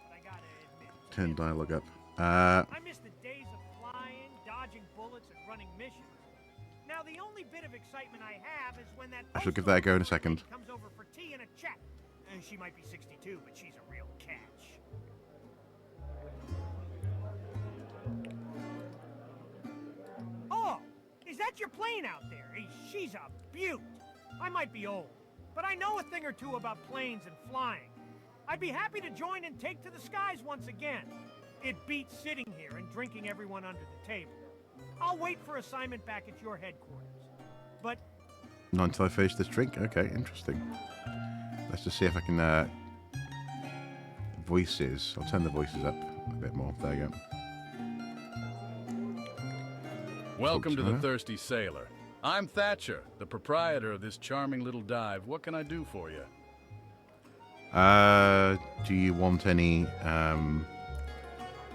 S5: but I gotta admit,
S1: Turn dialogue up.
S5: I miss the days of flying, dodging bullets, and running missions. Now, the only bit of excitement I have is when that...
S1: I shall give that a go in a second.
S5: ...comes over for tea and a chat. And she might be 62, but she's a real catch. Oh, is that your plane out there? She's a beaut. I might be old, but I know a thing or two about planes and flying. I'd be happy to join and take to the skies once again. It beats sitting here and drinking everyone under the table. I'll wait for assignment back at your headquarters. But...
S1: Not until I finish this drink? Okay, interesting. Let's just see if I can... voices. I'll turn the voices up a bit more. There you go.
S6: Welcome to the Thirsty Sailor. I'm Thatcher, the proprietor of this charming little dive. What can I do for you?
S1: Do you want any...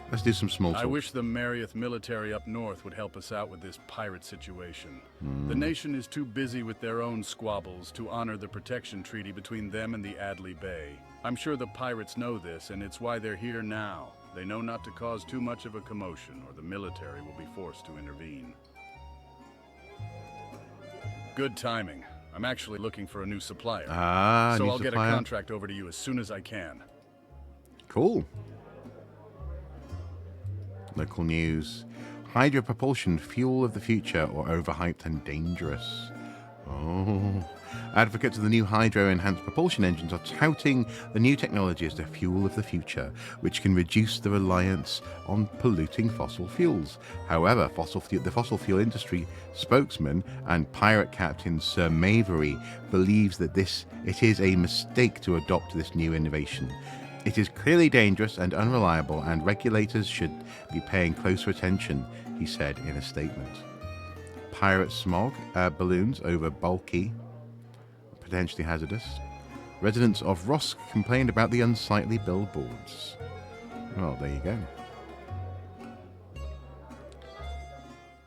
S1: Let's do some small talk.
S6: I wish the Marieth military up north would help us out with this pirate situation. The nation is too busy with their own squabbles to honor the protection treaty between them and the Adley Bay. I'm sure the pirates know this, and it's why they're here now. They know not to cause too much of a commotion, or the military will be forced to intervene. Good timing. I'm actually looking for a new supplier. So I'll get a contract over to you as soon as I can.
S1: Cool. Local news. Hydro propulsion, fuel of the future, or overhyped and dangerous. Oh. Advocates of the new hydro-enhanced propulsion engines are touting the new technology as the fuel of the future, which can reduce the reliance on polluting fossil fuels. However, the fossil fuel industry spokesman and pirate captain Sir Mavery believes that it is a mistake to adopt this new innovation. It is clearly dangerous and unreliable, and regulators should be paying closer attention, he said in a statement. Pirate smog balloons over bulky, potentially hazardous. Residents of Rosso complained about the unsightly billboards. Well, there you go.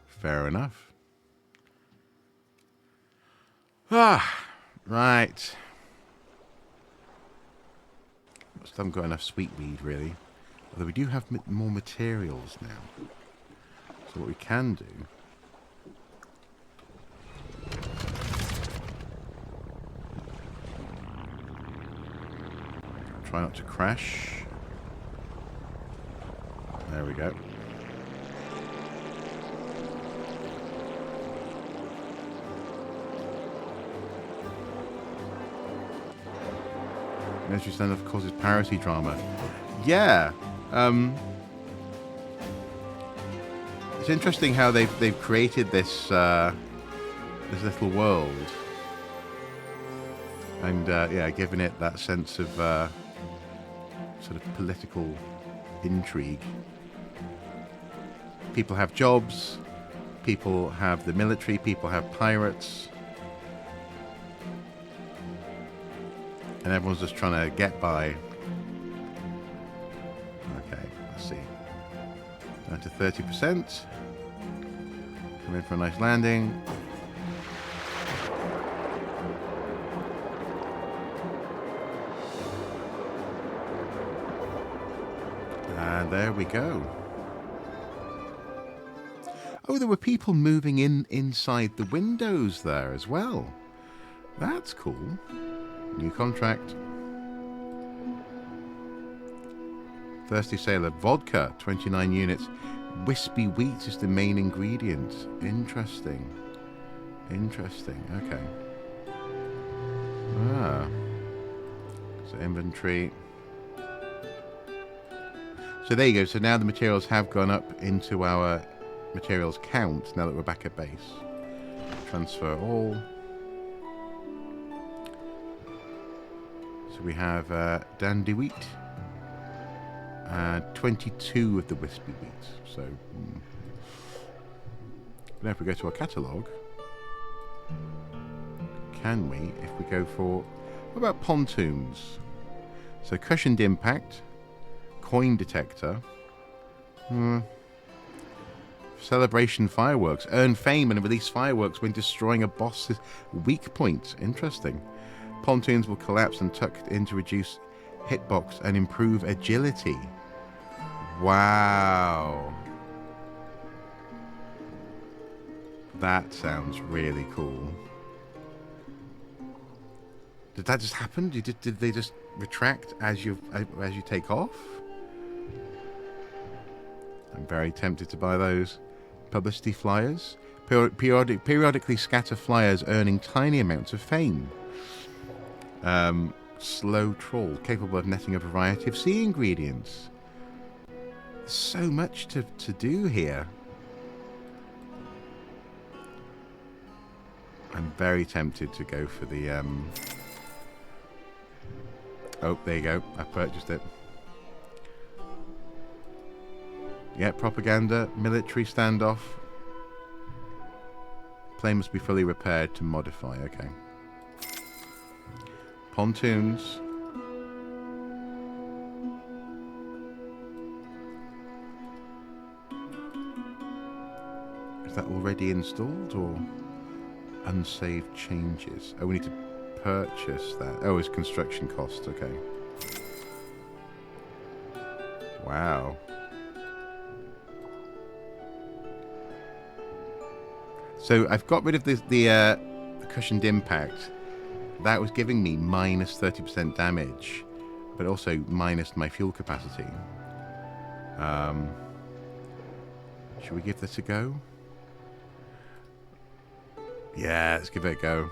S1: Fair enough. Right. Still haven't got enough sweetweed, really. Although we do have more materials now. So what we can do... Try not to crash. There we go. Military standoff causes parity drama. Yeah. It's interesting how they've created this this little world, and yeah, given it that sense of sort of political intrigue. People have jobs, people have the military, people have pirates, and everyone's just trying to get by. Okay, let's see. Down to 30%. Come in for a nice landing. And there we go. Oh, there were people moving inside the windows there as well. That's cool. New contract. Thirsty Sailor. Vodka, 29 units. Wispy wheat is the main ingredient. Interesting. Interesting. Okay. Ah. So inventory. So there you go. So now the materials have gone up into our materials count now that we're back at base. Transfer all. So we have dandy wheat. 22 of the wispy wheat. So now if we go to our catalogue, can we, if we go for, what about pontoons? So cushioned impact, coin detector, celebration fireworks, earn fame and release fireworks when destroying a boss's weak point. Interesting. Pontoons will collapse and tuck in to reduce hitbox and improve agility. Wow. That sounds really cool. Did that just happen? Did they just retract as you take off? I'm very tempted to buy those. Publicity flyers. Periodically scatter flyers earning tiny amounts of fame. Slow trawl, capable of netting a variety of sea ingredients. There's so much to do here. I'm very tempted to go for the... Oh, there you go. I purchased it. Yeah, propaganda, military standoff. Plane must be fully repaired to modify. Okay. Pontoons. Is that already installed or unsaved changes? Oh, we need to purchase that. Oh, it's construction cost. Okay. Wow. So I've got rid of the cushioned impact. That was giving me minus 30% damage, but also minus my fuel capacity. Should we give this a go? Yeah, let's give it a go.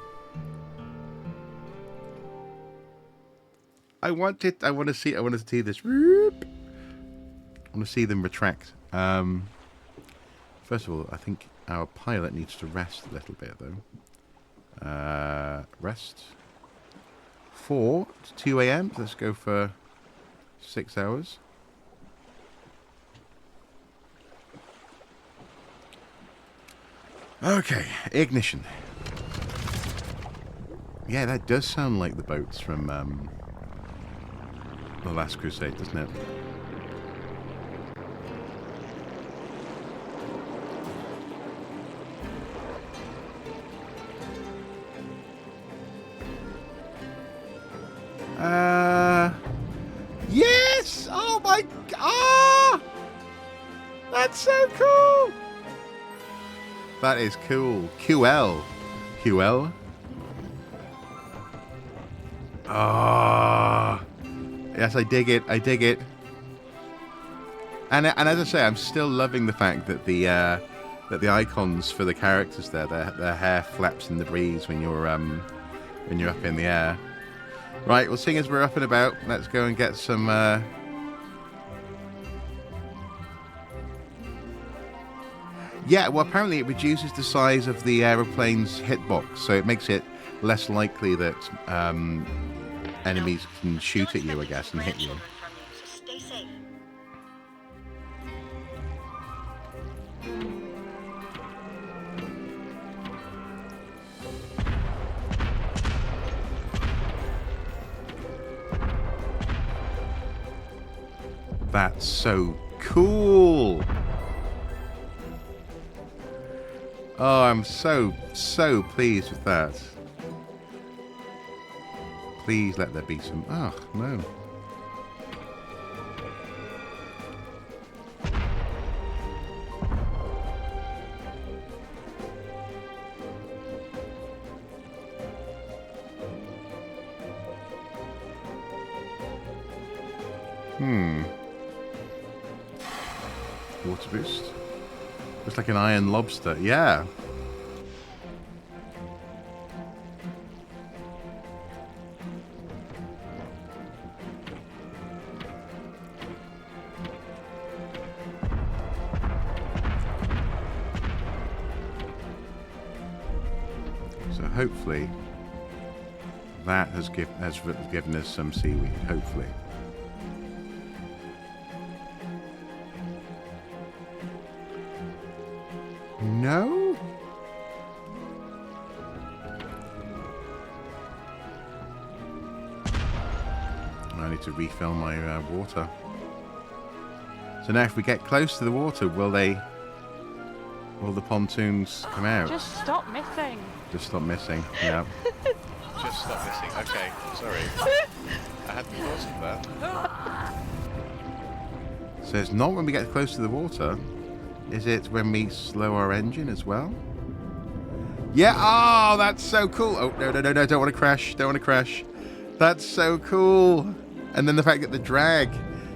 S1: I want to see this. I want to see them retract. First of all, I think our pilot needs to rest a little bit, though. Rest. 4 to 2 a.m. Let's go for 6 hours. Okay, ignition. Yeah, that does sound like the boats from The Last Crusade, doesn't it? Yes! Oh my... Ah! That's so cool! That is cool. QL. QL? Ah. Yes, I dig it. I dig it. And as I say, I'm still loving the fact that the icons for the characters there, their hair flaps in the breeze when you're up in the air. Right, well, seeing as we're up and about, let's go and get some. Yeah, well, apparently it reduces the size of the aeroplane's hitbox, so it makes it less likely that enemies can shoot at you, I guess, and hit you.
S2: Stay safe.
S1: That's so cool. Oh, I'm so pleased with that. Please let there be some... Oh, no. Water boost. Looks like an iron lobster. Yeah. So hopefully that has given us some seaweed. Hopefully. No? I need to refill my water. So now if we get close to the water, will the pontoons come out?
S7: Just stop missing.
S1: Just stop missing, yeah.
S8: Just stop missing. Okay, sorry. I hadn't thought of that.
S1: So it's not when we get close to the water. Is it when we slow our engine as well? Yeah, oh, that's so cool. Oh, no, don't want to crash, don't want to crash. That's so cool. And then the fact that the drag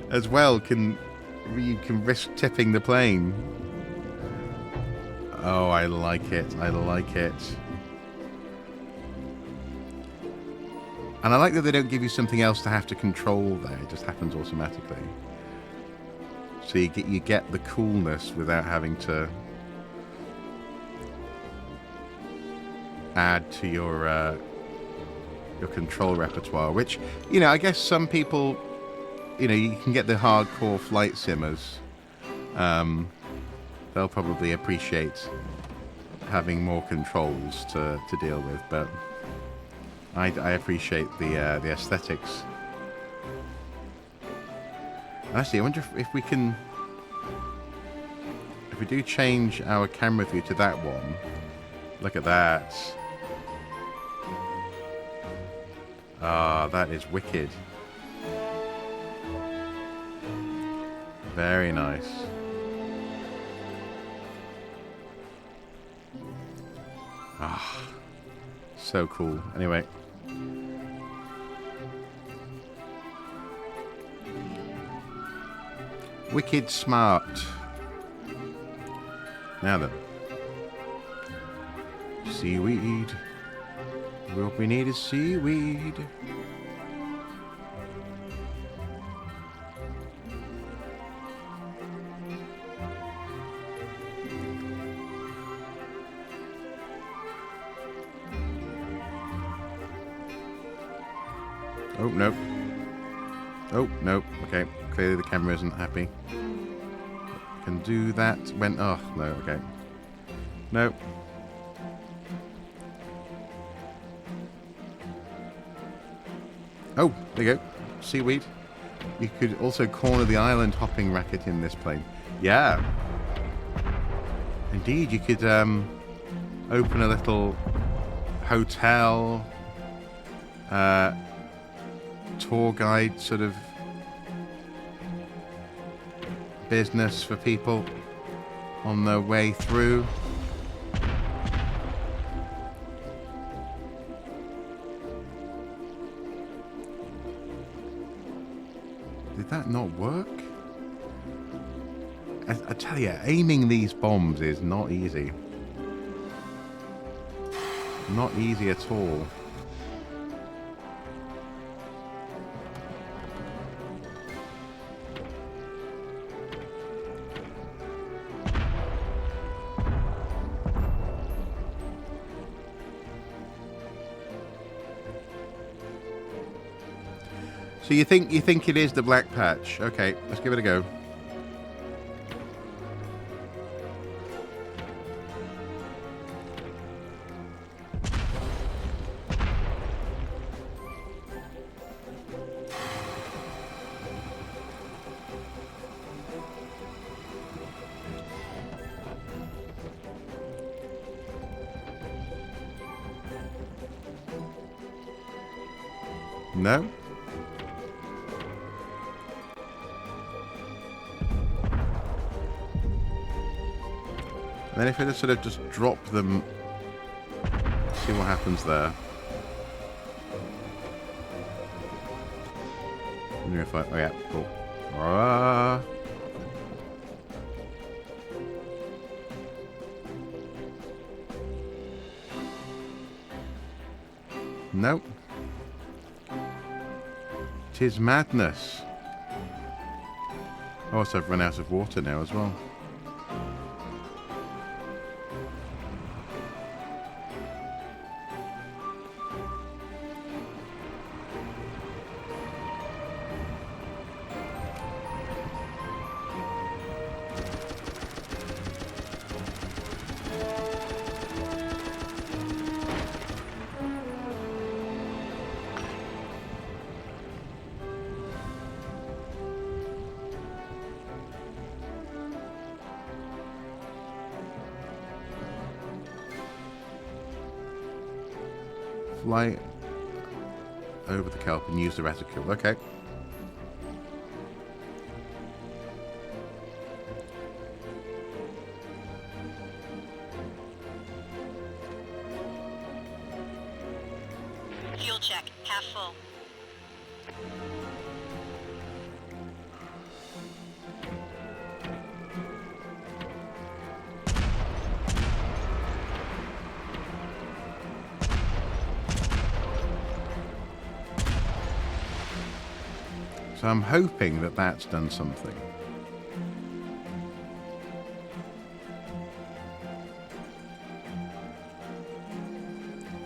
S1: as well you can risk tipping the plane. Oh, I like it, I like it. And I like that they don't give you something else to have to control there. It just happens automatically. So you get the coolness without having to add to your control repertoire. Which, you know, I guess some people, you know, you can get the hardcore flight simmers. They'll probably appreciate having more controls to deal with, but I appreciate the aesthetics. Actually, I wonder if we can... If we do change our camera view to that one... Look at that. Ah, that is wicked. Very nice. Ah, so cool. Anyway... Wicked smart. Now then. Seaweed. What we need is seaweed. Oh, nope. Oh, nope. Okay. Clearly the camera isn't happy. Can do that when... Oh, no, okay. Nope. Oh, there you go. Seaweed. You could also corner the island hopping racket in this plane. Yeah. Indeed, you could open a little hotel, tour guide sort of business for people on their way through. Did that not work? I tell you, aiming these bombs is not easy. Not easy at all. So you think it is the black patch? Okay, let's give it a go. No? And then if I just sort of just drop them, see what happens there. And if I, oh yeah, cool. Nope. 'Tis madness. Oh, so I've run out of water now as well. Fly over the kelp and use the reticule. Okay.
S2: Fuel check, half full.
S1: So I'm hoping that that's done something.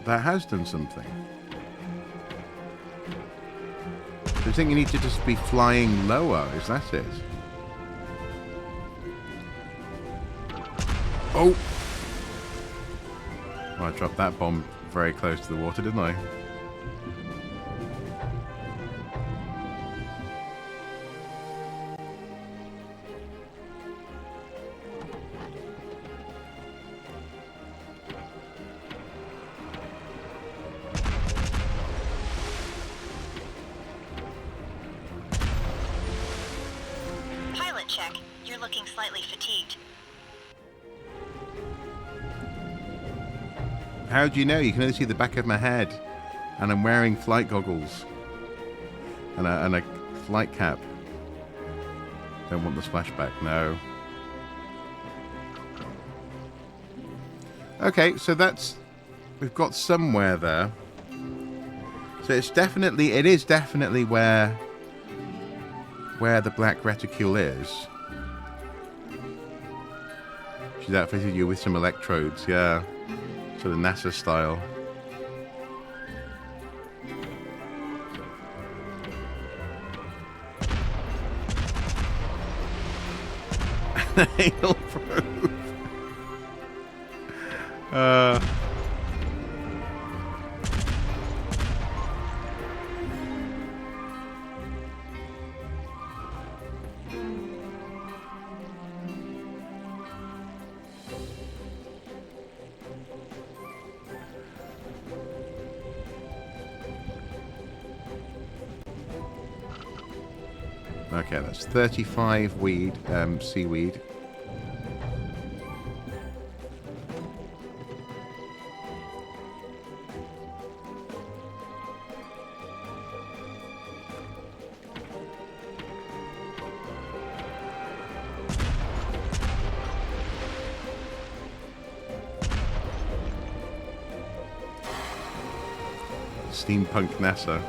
S1: That has done something. Do you think you need to just be flying lower? Is that it? Oh! Oh, I dropped that bomb very close to the water, didn't I?
S2: Check. You're looking slightly fatigued.
S1: How do you know? You can only see the back of my head. And I'm wearing flight goggles. And a flight cap. Don't want the splashback, no. Okay, so that's... We've got somewhere there. So it is definitely where the black reticule is. She's outfitted you with some electrodes, yeah. Sort of NASA style. Anal probe. Okay, that's 35 seaweed. Steampunk NASA.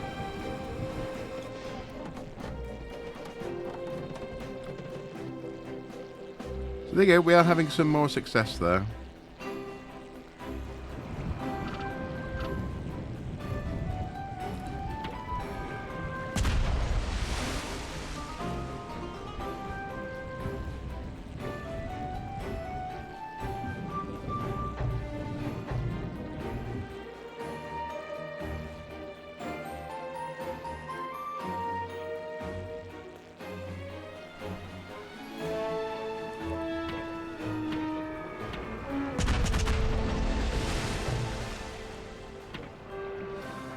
S1: So there you go, we are having some more success there.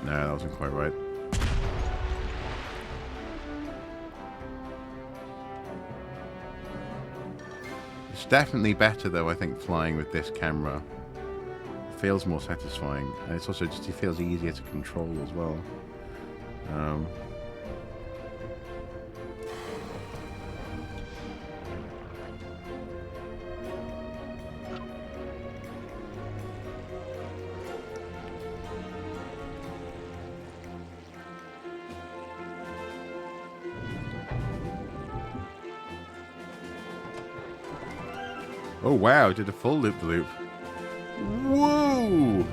S1: No, that wasn't quite right. It's definitely better though, I think, flying with this camera. It feels more satisfying. And it's also just, it feels easier to control as well. Oh wow, did a full loop-the-loop. Whoa!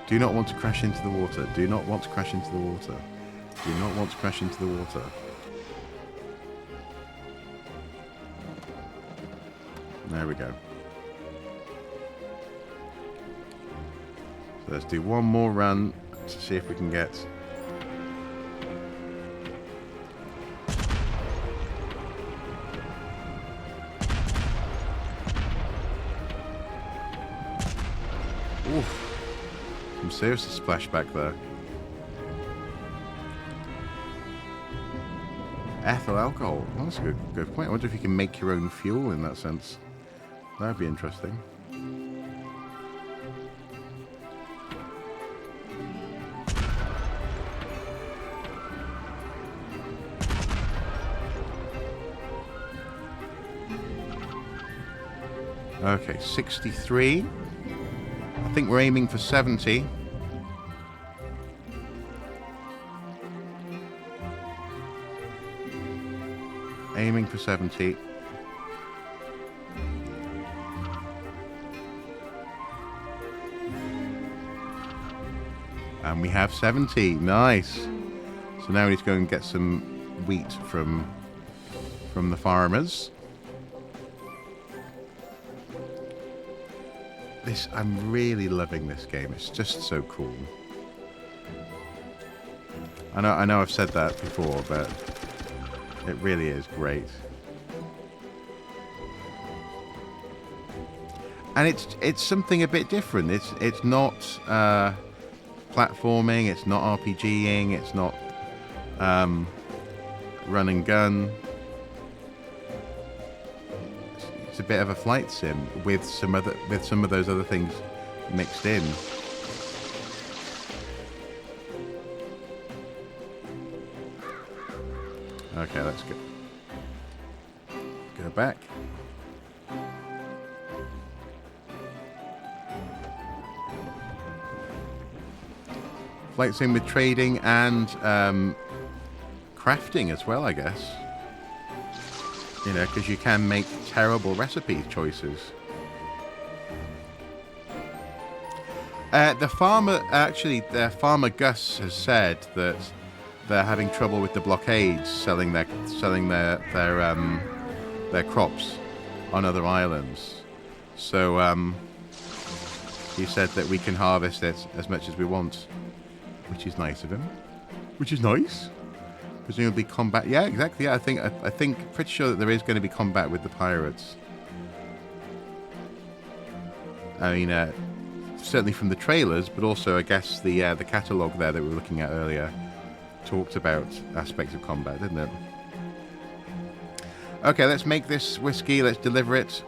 S1: Do not want to crash into the water. Do not want to crash into the water. Do not want to crash into the water. There we go. So let's do one more run to see if we can get... Oof. Some serious splashback there. Ethyl alcohol. Well, that's a good point. I wonder if you can make your own fuel in that sense. That'd be interesting. Okay, 63. I think we're aiming for 70. Aiming for 70. And we have 70. Nice. So now we need to go and get some wheat from the farmers. I'm really loving this game. It's just so cool. I know I've said that before, but it really is great. And it's something a bit different. It's not platforming. It's not RPGing. It's not run and gun. It's a bit of a flight sim with some of those other things mixed in. Okay, let's go back. Flight sim with trading and crafting as well, I guess. You know, because you can make terrible recipe choices. The farmer Gus has said that they're having trouble with the blockades selling their crops on other islands. So he said that we can harvest it as much as we want, which is nice of him. Which is nice. Presumably combat. Yeah, exactly. Yeah, I think pretty sure that there is going to be combat with the pirates. I mean, certainly from the trailers, but also I guess the catalogue there that we were looking at earlier talked about aspects of combat, didn't it? Okay, let's make this whiskey. Let's deliver it.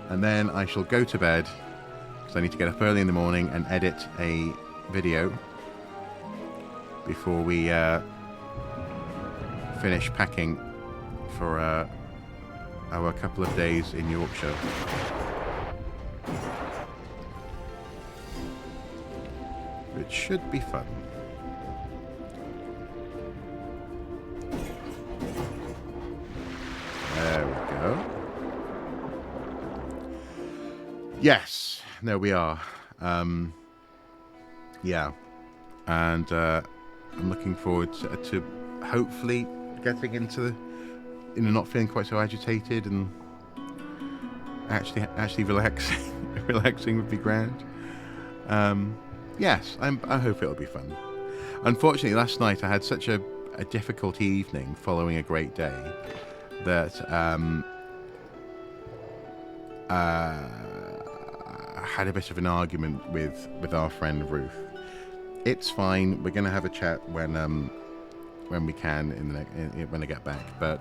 S1: And then I shall go to bed, because I need to get up early in the morning and edit a video before we finish packing for our couple of days in Yorkshire. It should be fun. There we go. Yes, there we are. Yeah, and I'm looking forward to hopefully getting into the, not feeling quite so agitated, and actually relaxing. Relaxing would be grand. Yes, I hope it'll be fun. Unfortunately, last night I had such a difficult evening following a great day that I had a bit of an argument with our friend Ruth. It's fine. We're going to have a chat when we can when I get back. But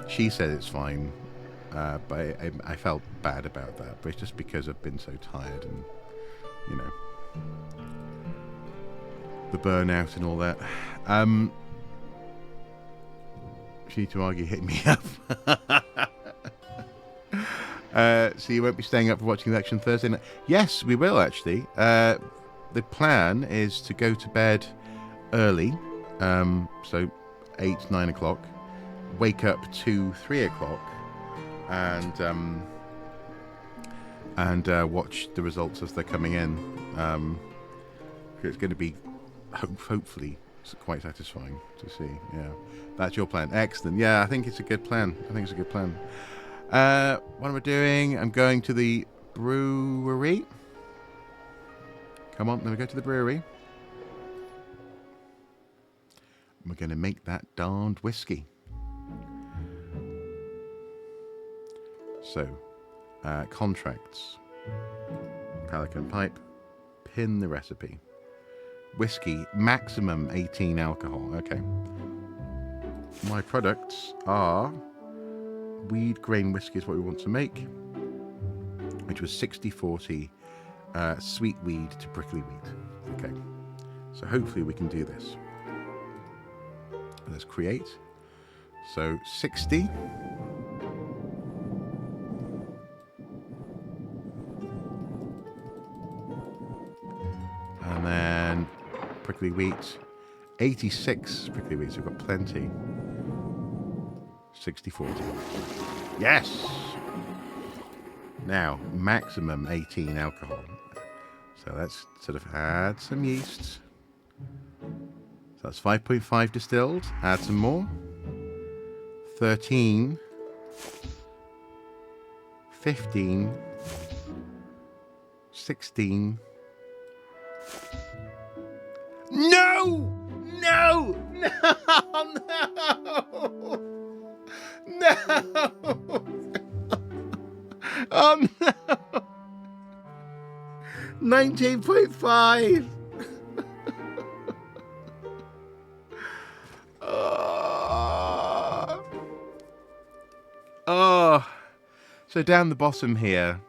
S1: she said it's fine. But I felt bad about that. But it's just because I've been so tired and the burnout and all that. She need to argue, hit me up. So you won't be staying up for watching the election Thursday night? Yes, we will actually. The plan is to go to bed early, so 8, 9 o'clock. Wake up to 3 o'clock, and watch the results as they're coming in. It's going to be hopefully quite satisfying to see. Yeah, that's your plan. Excellent. Yeah, I think it's a good plan. What am I doing? I'm going to the brewery. Come on, let me go to the brewery. We're going to make that darned whiskey. So, contracts. Pelican pipe. Pin the recipe. Whiskey, maximum 18 alcohol. Okay. My products are weed grain whiskey is what we want to make, which was 60-40 sweet weed to prickly wheat. Okay. So hopefully we can do this. Let's create. So 60. And then prickly wheat. 86 prickly wheat, so we've got plenty. 60-40. Yes! Now, maximum 18 alcohol. So let's sort of add some yeast. So that's 5.5 distilled. Add some more. 13. 15. 16. No! No! No! No! No! Oh no! 19.5! Oh. So down the bottom here,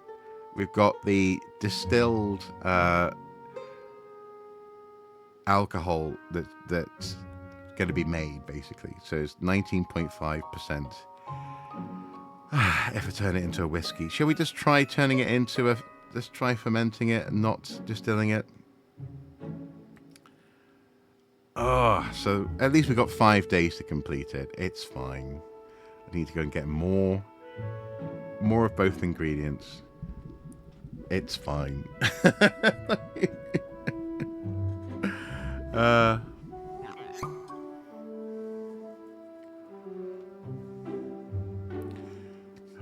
S1: we've got the distilled alcohol that's going to be made, basically. So it's 19.5%. If I turn it into a whiskey, shall we just try turning it into a? Let's try fermenting it and not distilling it. Oh, so at least we've got 5 days to complete it. It's fine. I need to go and get more of both ingredients. It's fine. Have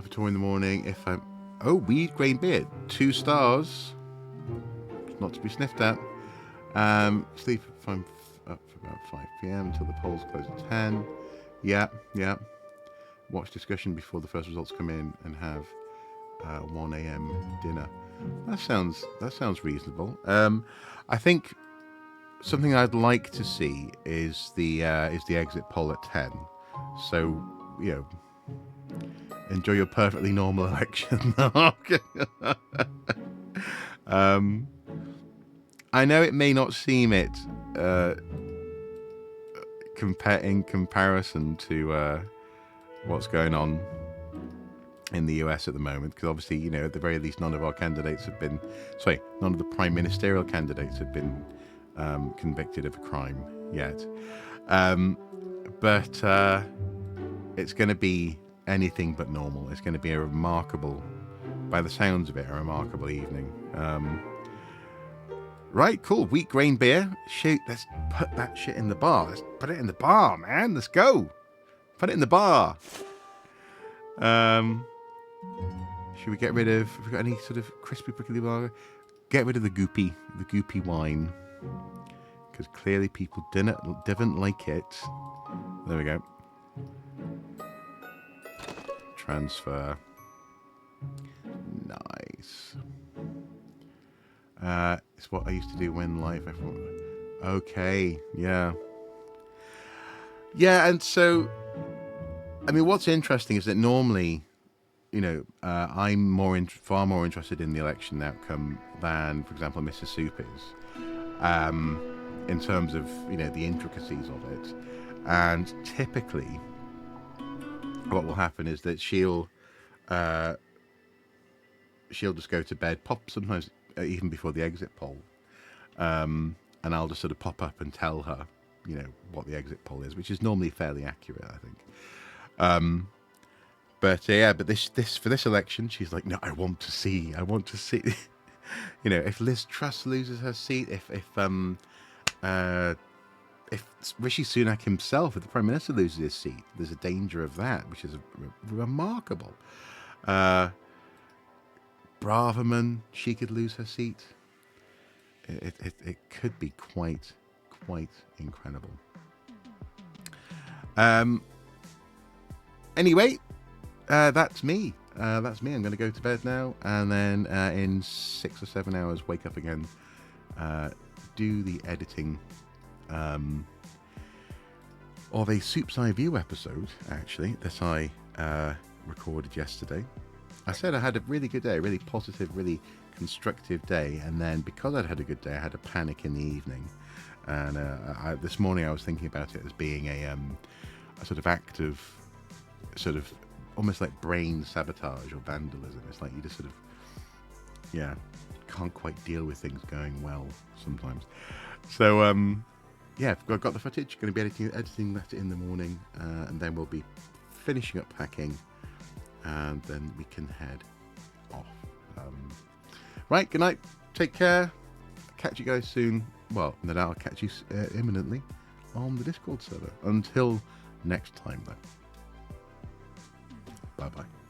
S1: a tour in the morning if I'm... Oh, weed grain beer. 2 stars. Not to be sniffed at. Sleep if I'm up for about 5 p.m. until the polls close at 10. Yeah. Watch discussion before the first results come in and have 1 a.m. dinner. That sounds reasonable. I think something I'd like to see is the exit poll at 10. So, you know, enjoy your perfectly normal election. I know it may not seem it in comparison to what's going on in the US at the moment, because obviously, you know, at the very least, none of the prime ministerial candidates have been convicted of a crime yet. But it's going to be anything but normal. It's going to be by the sounds of it, a remarkable evening. Right, cool. Wheat grain beer. Shoot, let's put that shit in the bar. Let's put it in the bar, man. Let's go. Put it in the bar. Should we get rid of... Have we got any sort of crispy prickly bar? Get rid of the goopy wine. Because clearly people didn't like it. There we go. Transfer. Nice. It's what I used to do when live. I thought, okay, yeah. Yeah, and so, I mean, what's interesting is that normally, you know, I'm far more interested in the election outcome than, for example, Mrs. Soup is, in terms of, you know, the intricacies of it. And typically, what will happen is that she'll just go to bed, pop sometimes even before the exit poll, and I'll just sort of pop up and tell her, you know, what the exit poll is, which is normally fairly accurate, I think. But this for this election, she's like, no, I want to see. You know, if Liz Truss loses her seat, if Rishi Sunak himself, if the Prime Minister loses his seat, there's a danger of that, which is remarkable. Braverman, she could lose her seat. It could be quite incredible. Anyway, that's me. I'm going to go to bed now, and then in 6 or 7 hours, wake up again, do the editing of a Soup's Eye View episode, actually, that I recorded yesterday. I said I had a really good day, really positive, really constructive day, and then because I'd had a good day, I had a panic in the evening, and this morning I was thinking about it as being a sort of act of sort of almost like brain sabotage or vandalism. It's like you just sort of, yeah, can't quite deal with things going well sometimes. So yeah, I've got the footage, going to be editing that in the morning, and then we'll be finishing up packing, and then we can head off. Right, good night, take care, catch you guys soon. Well, no doubt I'll catch you imminently on the Discord server. Until next time, though. Bye-bye.